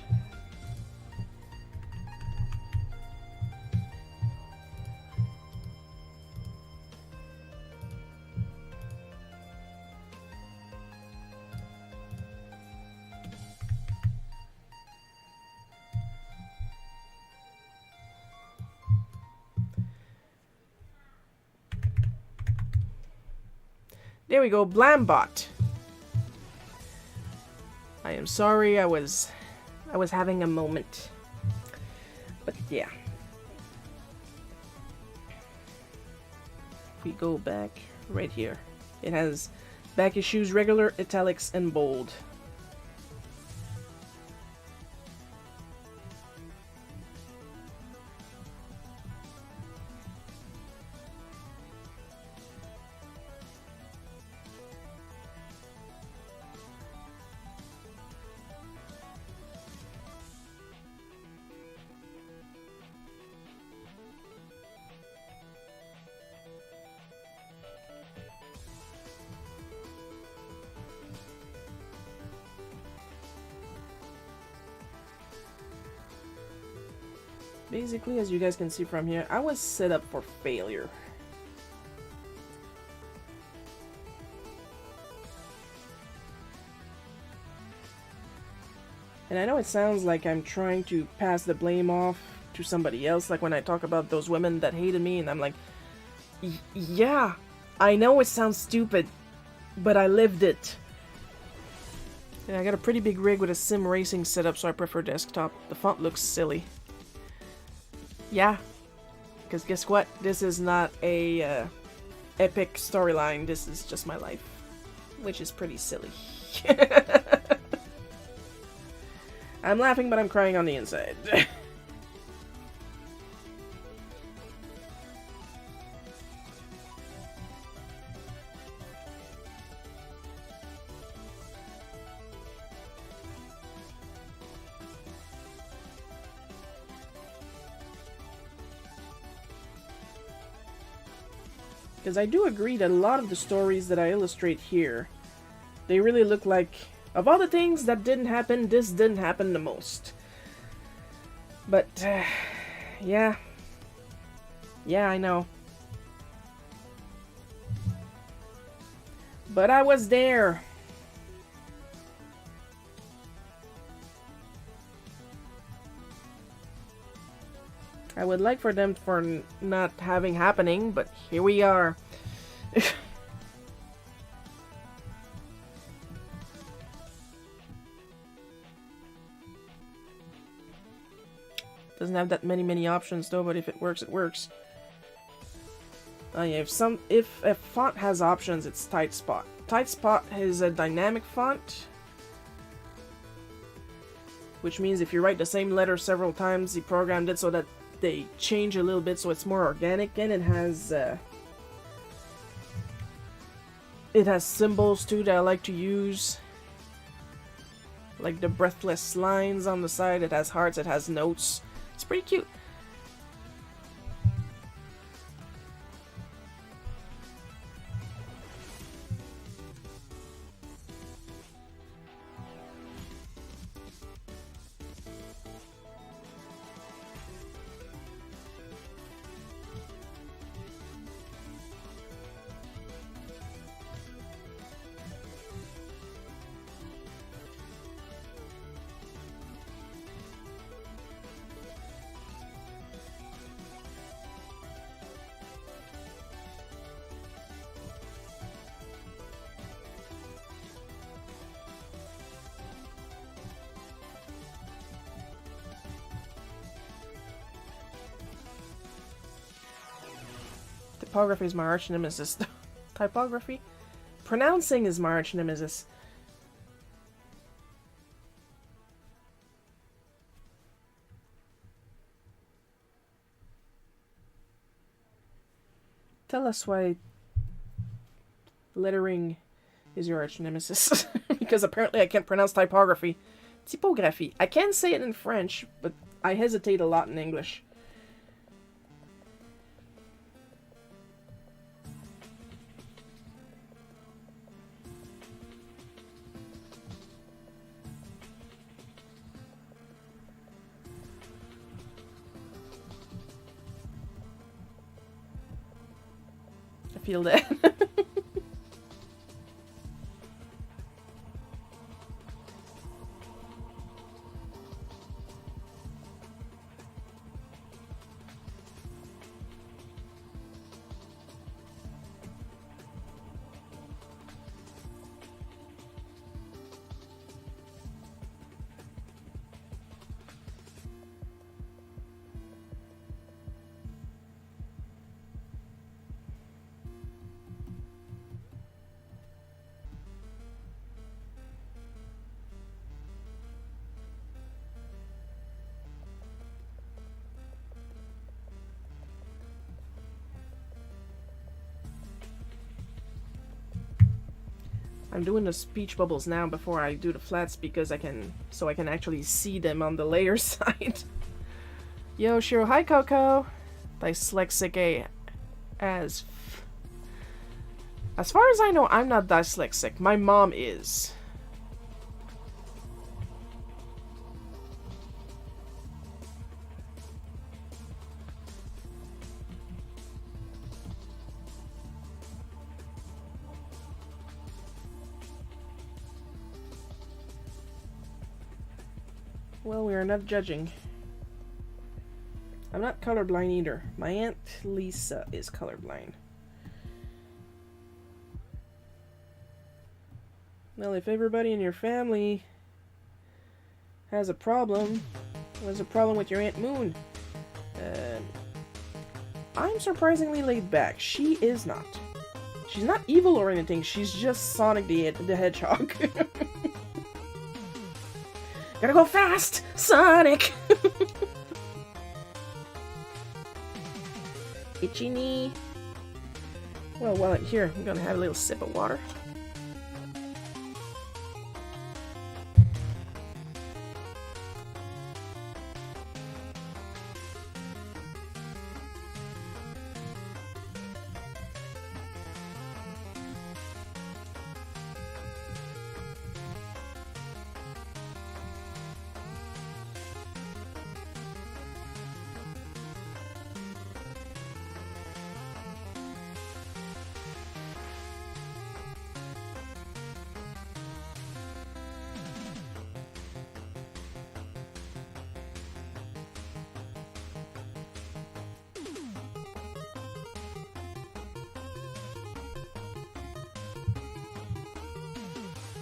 There we go, Blambot. I am sorry, I was having a moment. But yeah. If we go back right here, it has back issues, regular, italics, and bold. Basically, as you guys can see from here, I was set up for failure. And I know it sounds like I'm trying to pass the blame off to somebody else, like when I talk about those women that hated me, and I'm like, yeah, I know it sounds stupid, but I lived it. And I got a pretty big rig with a sim racing setup, so I prefer desktop. The font looks silly. Yeah, because guess what? This is not a epic storyline. This is just my life, which is pretty silly. I'm laughing, but I'm crying on the inside. Because I do agree that a lot of the stories that I illustrate here, they really look like, of all the things that didn't happen, this didn't happen the most. But, yeah. Yeah, I know. But I was there. I would like for them for not having happening, but here we are. Doesn't have that many options though, but if it works, it works. Yeah, if a font has options, it's Tight Spot. Tight Spot is a dynamic font, which means if you write the same letter several times, he programmed it so that they change a little bit so it's more organic, and it has symbols too that I like to use. Like the breathless lines on the side, it has hearts, it has notes. It's pretty cute. Typography is my arch nemesis. Typography? Pronouncing is my arch nemesis. Tell us why lettering is your arch nemesis. Because apparently I can't pronounce typography. Typography. I can say it in French, but I hesitate a lot in English. I feel that. I'm doing the speech bubbles now before I do the flats because I can actually see them on the layer side. Yo, Shiro, hi Coco. Dyslexic as far as I know, I'm not dyslexic. My mom is. Well, we are not judging. I'm not colorblind either. My Aunt Lisa is colorblind. Well, if everybody in your family has a problem, what's the problem with your Aunt Moon? I'm surprisingly laid back. She is not. She's not evil or anything. She's just Sonic the Hedgehog. Gotta go fast, Sonic! Itchy knee. Well, while I'm here, I'm gonna have a little sip of water.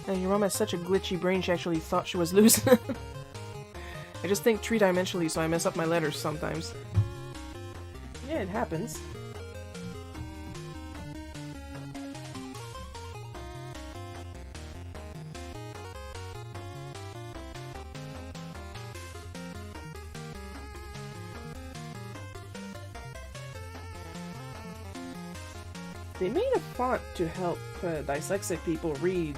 And your mom has such a glitchy brain, she actually thought she was losing. I just think three-dimensionally, so I mess up my letters sometimes. Yeah, it happens. they made a font to help dyslexic people read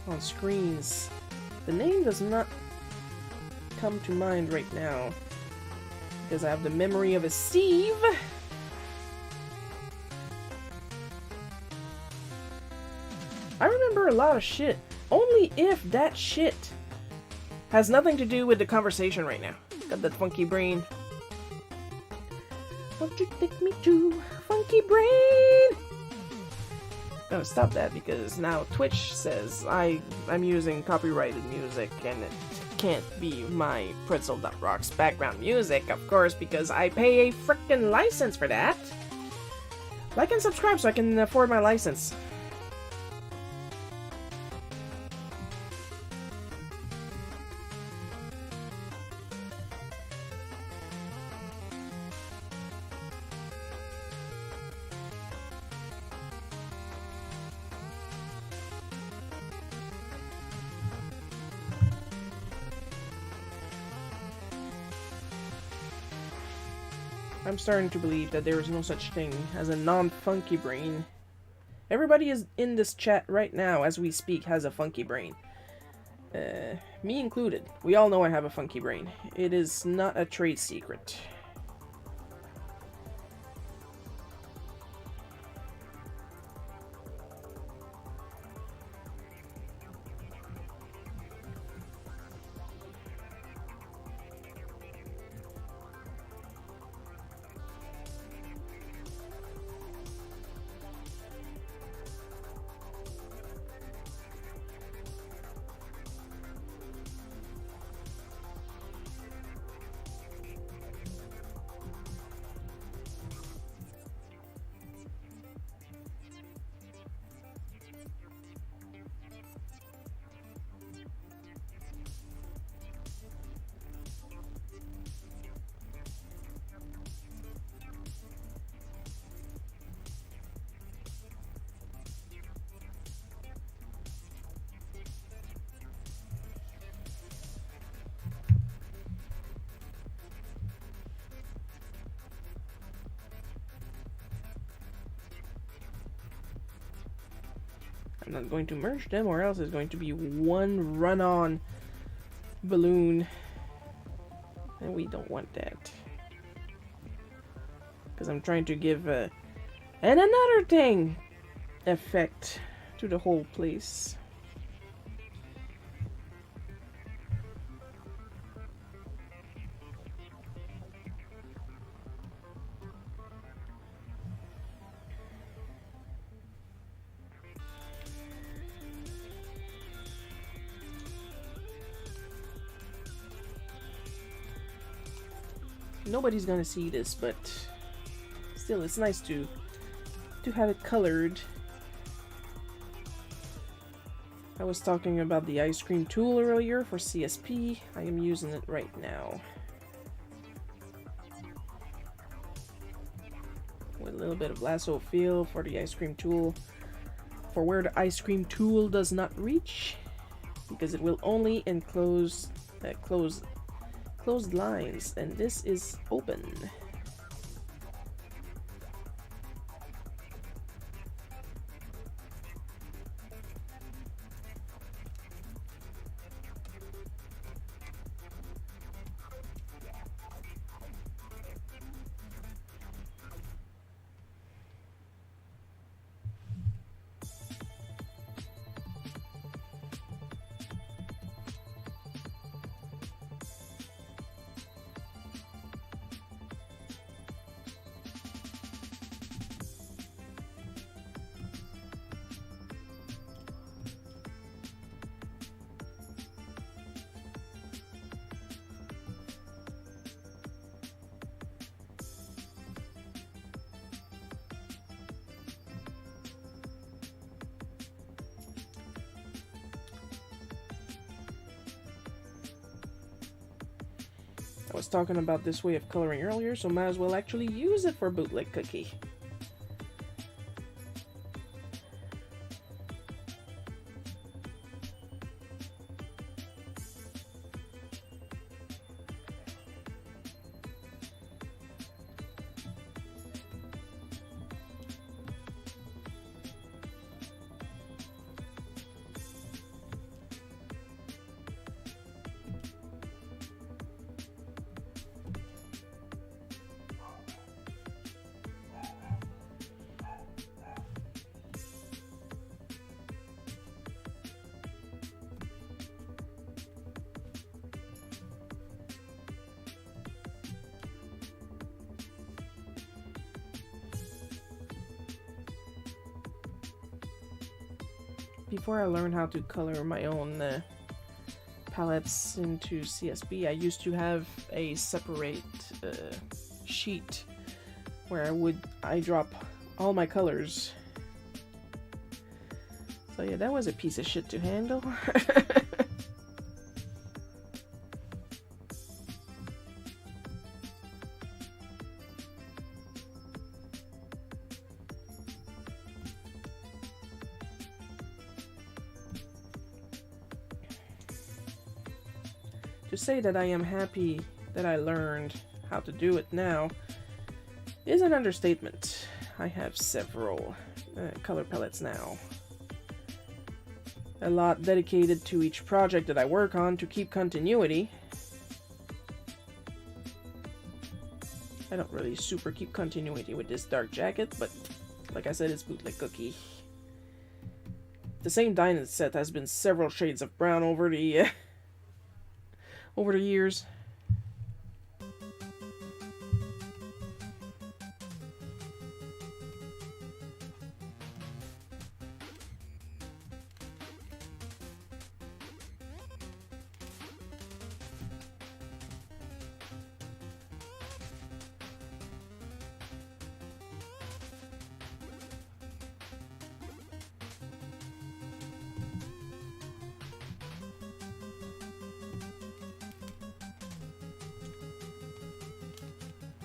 on screens. The name does not come to mind right now because I have the memory of a Steve. I remember a lot of shit, only if that shit has nothing to do with the conversation right now. Got that funky brain. Won't you take me to funky brain? Gonna stop that because now Twitch says I'm using copyrighted music and it can't be my Pretzel.Rocks background music, of course, because I pay a frickin' license for that. Like and subscribe so I can afford my license. I'm starting to believe that there is no such thing as a non-funky brain. Everybody is in this chat right now as we speak has a funky brain. Me included. We all know I have a funky brain. It is not a trade secret. I'm not going to merge them or else it's going to be one run-on balloon. And we don't want that. Because I'm trying to give and another thing effect to the whole place. Nobody's gonna see this, but still, it's nice to have it colored. I was talking about the ice cream tool earlier for CSP. I am using it right now. With a little bit of lasso feel for the ice cream tool. For where the ice cream tool does not reach. Because it will only enclose closed lines, and this is open. I was talking about this way of coloring earlier, so might as well actually use it for Bootleg Cookie. before I learned how to color my own palettes into CSP, I used to have a separate sheet where I drop all my colors. So yeah, that was a piece of shit to handle. To say that I am happy that I learned how to do it now is an understatement. I have several color palettes now. A lot dedicated to each project that I work on to keep continuity. I don't really super keep continuity with this dark jacket, but like I said, it's Bootleg Cookie. The same diamond set has been several shades of brown over the years.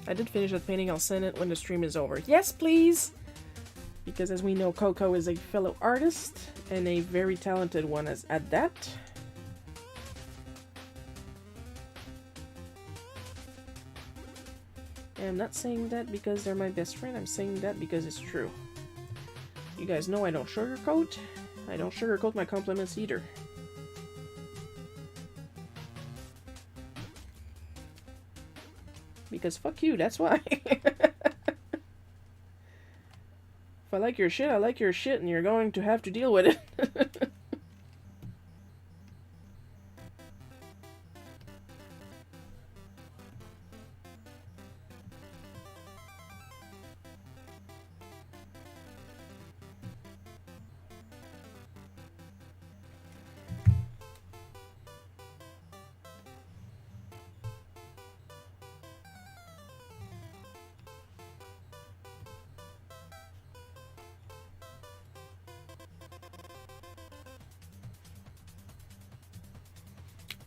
I did finish that painting. I'll send it when the stream is over. Yes, please! Because as we know, Coco is a fellow artist, and a very talented one at that. And I'm not saying that because they're my best friend, I'm saying that because it's true. You guys know I don't sugarcoat. I don't sugarcoat my compliments either. Because fuck you, that's why. If I like your shit, I like your shit, and you're going to have to deal with it.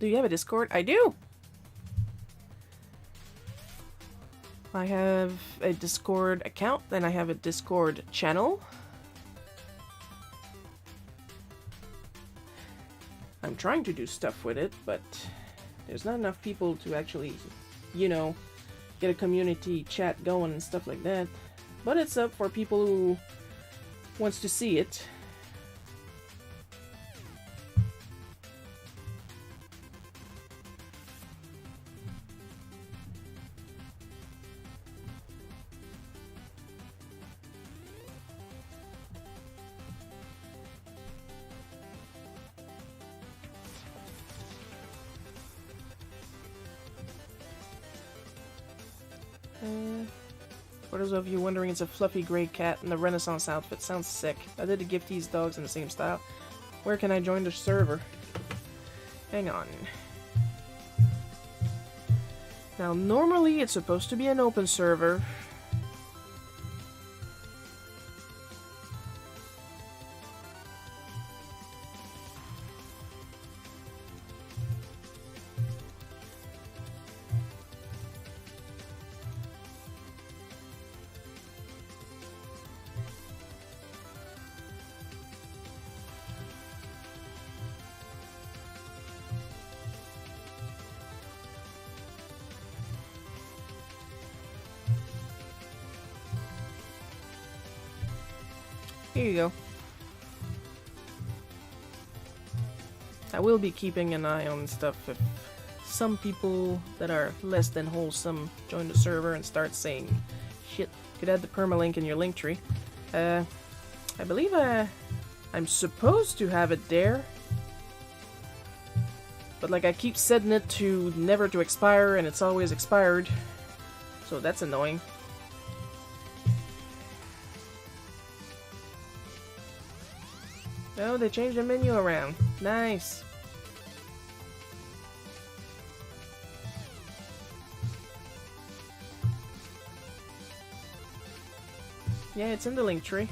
Do you have a Discord? I do! I have a Discord account, then I have a Discord channel. I'm trying to do stuff with it, but there's not enough people to actually, you know, get a community chat going and stuff like that. But it's up for people who wants to see it. For those of you wondering, it's a fluffy gray cat in the Renaissance outfit. Sounds sick. I did to gift these dogs in the same style. Where can I join the server? Hang on. Now, normally it's supposed to be an open server. Here you go. I will be keeping an eye on stuff if some people that are less than wholesome join the server and start saying shit. You could add the permalink in your link tree. I believe I'm supposed to have it there. But like I keep setting it to never to expire and it's always expired. So that's annoying. Oh, they changed the menu around. Nice. Yeah, it's in the link tree.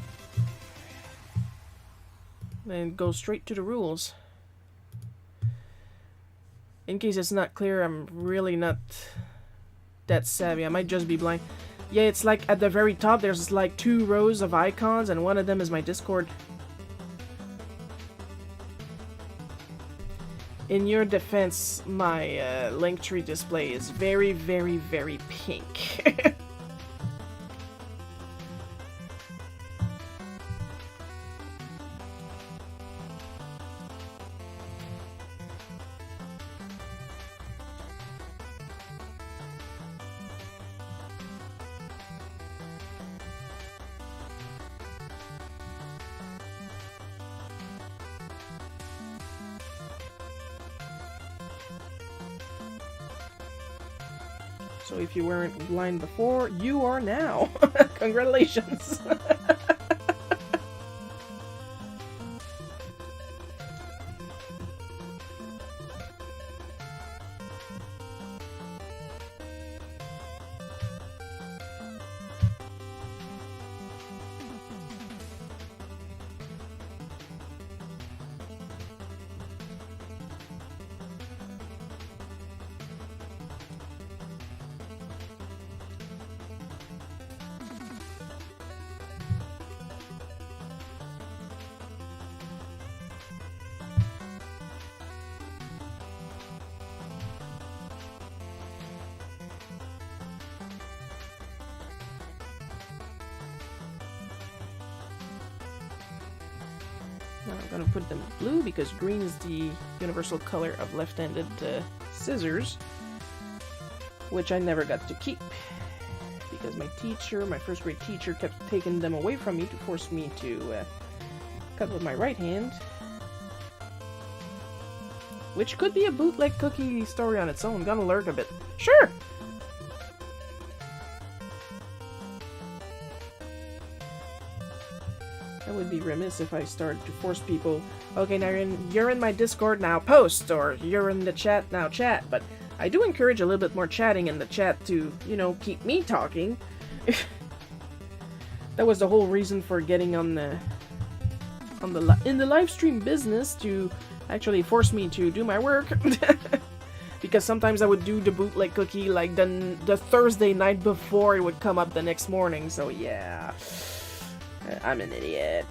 And go straight to the rules. In case it's not clear, I'm really not that savvy. I might just be blind. Yeah, it's like at the very top, there's like 2 rows of icons, and one of them is my Discord. In your defense, my Linktree display is very, very, very pink. So if you weren't blind before, you are now. Congratulations. Now I'm gonna put them blue because green is the universal color of left-handed scissors, which I never got to keep because my teacher, my first grade teacher, kept taking them away from me to force me to cut with my right hand, which could be a bootleg cookie story on its own. Gonna lurk a bit. Sure. I would be remiss if I started to force people, okay, now you're in my Discord, now post, or you're in the chat, now chat. But I do encourage a little bit more chatting in the chat to, you know, keep me talking. That was the whole reason for getting in the live stream business, to actually force me to do my work. Because sometimes I would do the bootleg cookie like the Thursday night before it would come up the next morning, so yeah. I'm an idiot.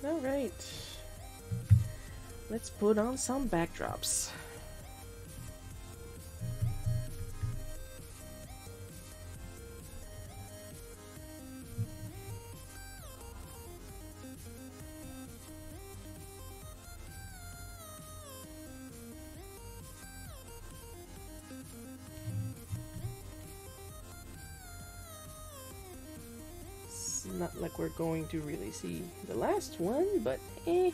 Alright, let's put on some backdrops. Not like we're going to really see the last one, but eh.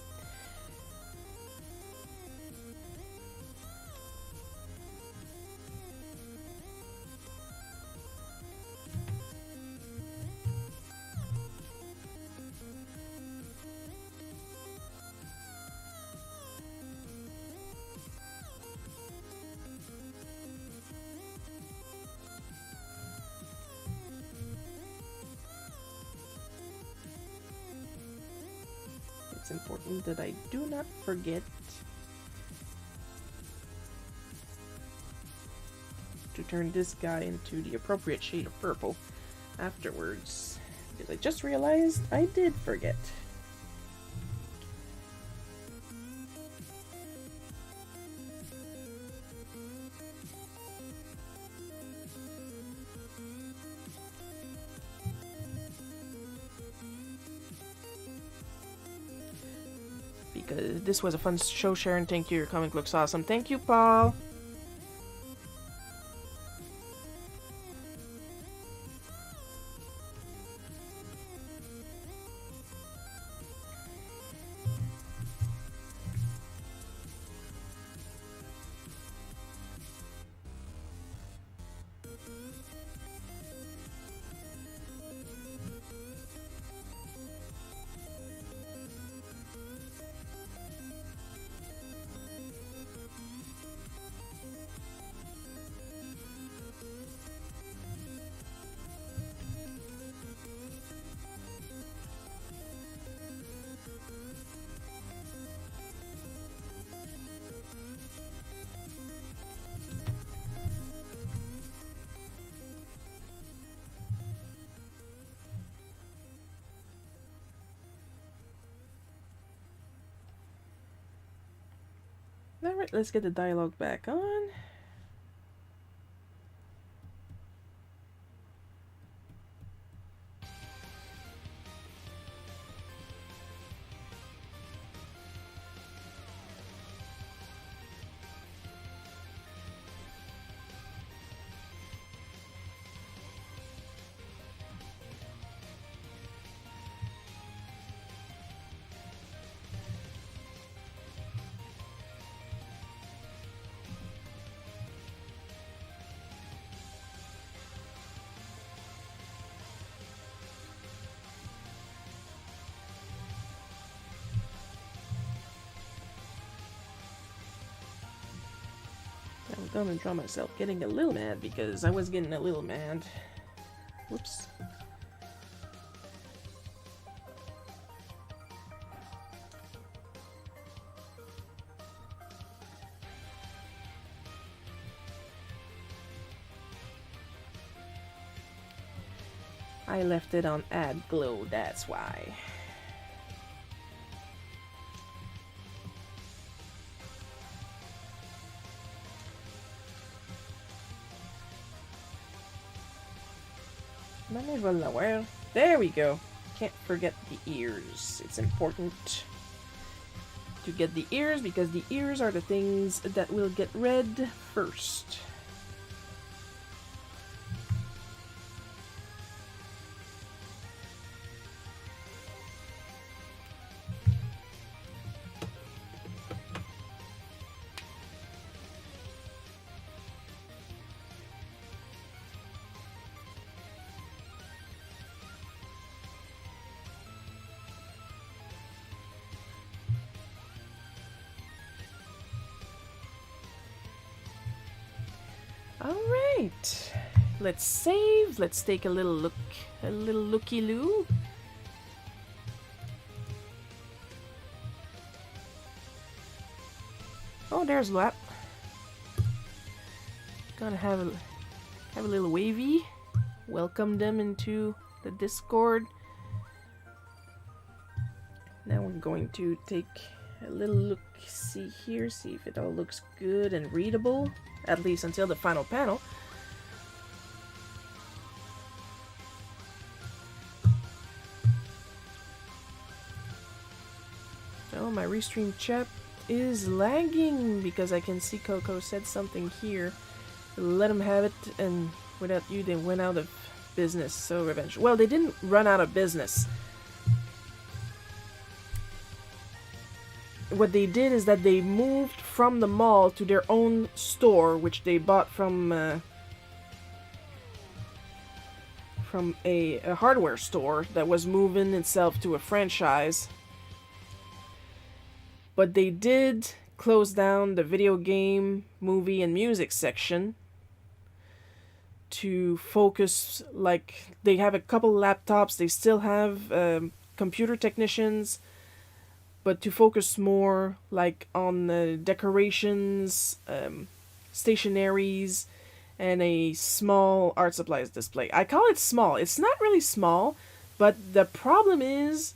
important that I do not forget to turn this guy into the appropriate shade of purple afterwards, because I just realized I did forget. Because this was a fun show, Sharon. Thank you. Your comic looks awesome. Thank you, Paul. Alright, let's get the dialogue back on. I'm gonna draw myself getting a little mad because I was getting a little mad. Whoops. I left it on add glow, that's why. Might as well lower. There we go. Can't forget the ears. It's important to get the ears because the ears are the things that will get red first. Alright, let's save, let's take a little look, a little looky-loo. Oh, there's Lap. Gonna have a little wavy. Welcome them into the Discord. Now we're going to take a little look-see here, see if it all looks good and readable. At least until the final panel. Oh, my restream chat is lagging because I can see Coco said something here. Let them have it, and without you, they went out of business. So revenge. Well, they didn't run out of business. What they did is that they moved from the mall to their own store, which they bought from a hardware store that was moving itself to a franchise. But they did close down the video game, movie, and music section to focus, like, they have a couple laptops, they still have computer technicians, but to focus more like on the decorations, stationaries, and a small art supplies display. I call it small. It's not really small, but the problem is,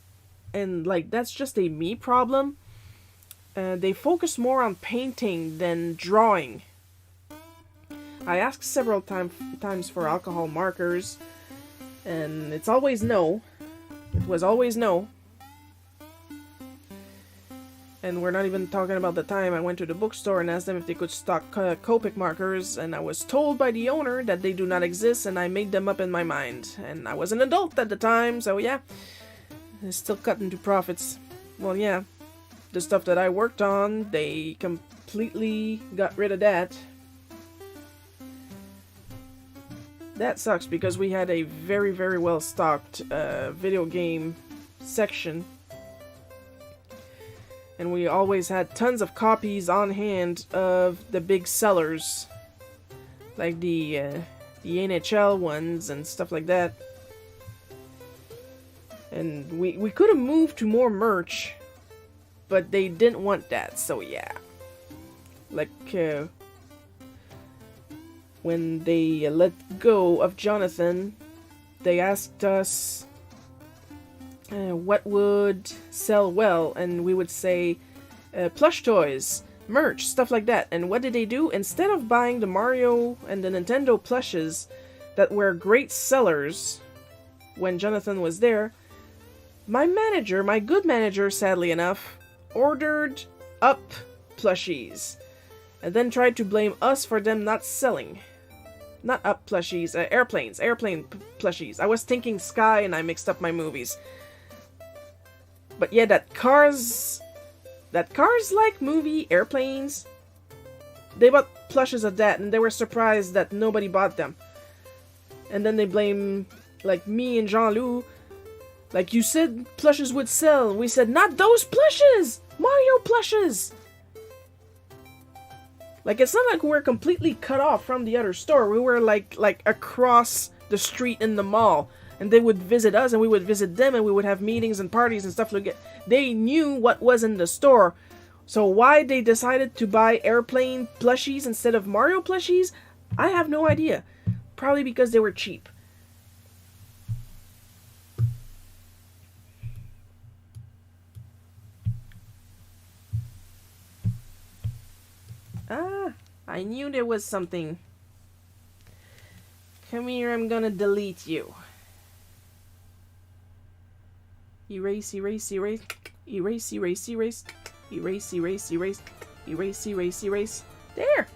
and like that's just a me problem, they focus more on painting than drawing. I asked several times for alcohol markers, and it's always no. It was always no. And we're not even talking about the time I went to the bookstore and asked them if they could stock Copic markers, and I was told by the owner that they do not exist, and I made them up in my mind. And I was an adult at the time, so yeah. It's still cutting to profits. Well, yeah. The stuff that I worked on, they completely got rid of that. That sucks because we had a very, very well stocked video game section. And we always had tons of copies on hand of the big sellers. Like the NHL ones and stuff like that. And we could have moved to more merch, but they didn't want that, so yeah. Like, when they let go of Jonathan, they asked us what would sell well, and we would say plush toys, merch, stuff like that. And what did they do? Instead of buying the Mario and the Nintendo plushes that were great sellers when Jonathan was there, my manager, my good manager, sadly enough, ordered up plushies and then tried to blame us for them not selling. Not up plushies, airplane plushies. I was thinking Sky and I mixed up my movies. But yeah, that Cars-like movie, airplanes, they bought plushes of that and they were surprised that nobody bought them. And then they blame, like, me and Jean-Loup. Like, you said plushes would sell. We said, not those plushes! Mario plushes! Like, it's not like we're completely cut off from the other store. We were, like across the street in the mall. And they would visit us, and we would visit them, and we would have meetings and parties and stuff like that. They knew what was in the store. So why they decided to buy airplane plushies instead of Mario plushies, I have no idea. Probably because they were cheap. Ah, I knew there was something. Come here, I'm gonna delete you. Erase, erase, erase, erase, erase, erase, erase, erase, erase, erase, erase, erase. There!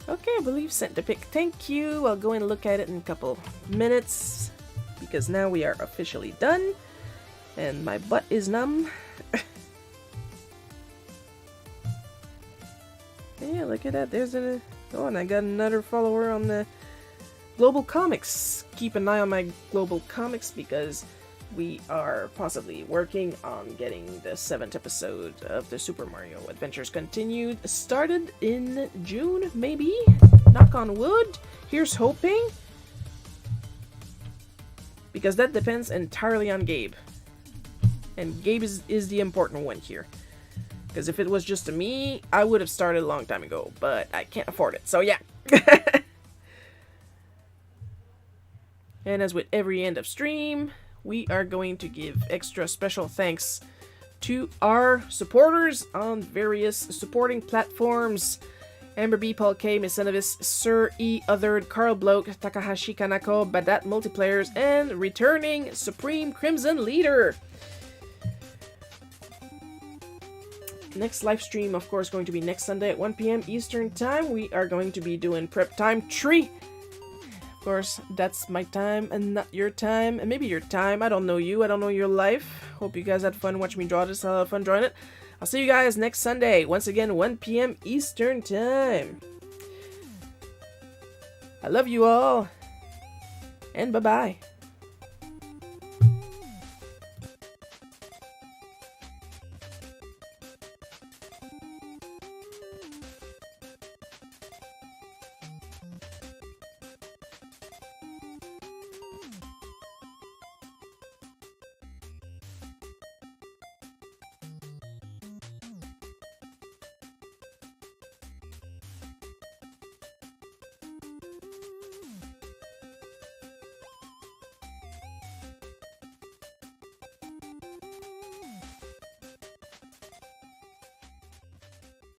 Okay, I believe sent the pic. Thank you. I'll go and look at it in a couple minutes because now we are officially done and my butt is numb. Yeah, look at that. There's a... Oh, and I got another follower on the Global Comics. Keep an eye on my Global Comics because we are possibly working on getting the 7th episode of the Super Mario Adventures Continued. Started in June, maybe? Knock on wood? Here's hoping. Because that depends entirely on Gabe. And Gabe is the important one here. Because if it was just me, I would have started a long time ago. But I can't afford it, so yeah. And as with every end of stream, we are going to give extra special thanks to our supporters on various supporting platforms. Amber B, Paul K, Miss Enovis, Sir E, Othered, Carl Bloke, Takahashi Kanako, Badat Multiplayers, and returning Supreme Crimson Leader. next live stream, of course, going to be next Sunday at 1 p.m. Eastern Time. We are going to be doing Prep Time 3. Of course, that's my time and not your time. And maybe your time. I don't know you. I don't know your life. Hope you guys had fun watching me draw this. I had fun drawing it. I'll see you guys next Sunday. Once again, 1 p.m. Eastern Time. I love you all. And bye-bye.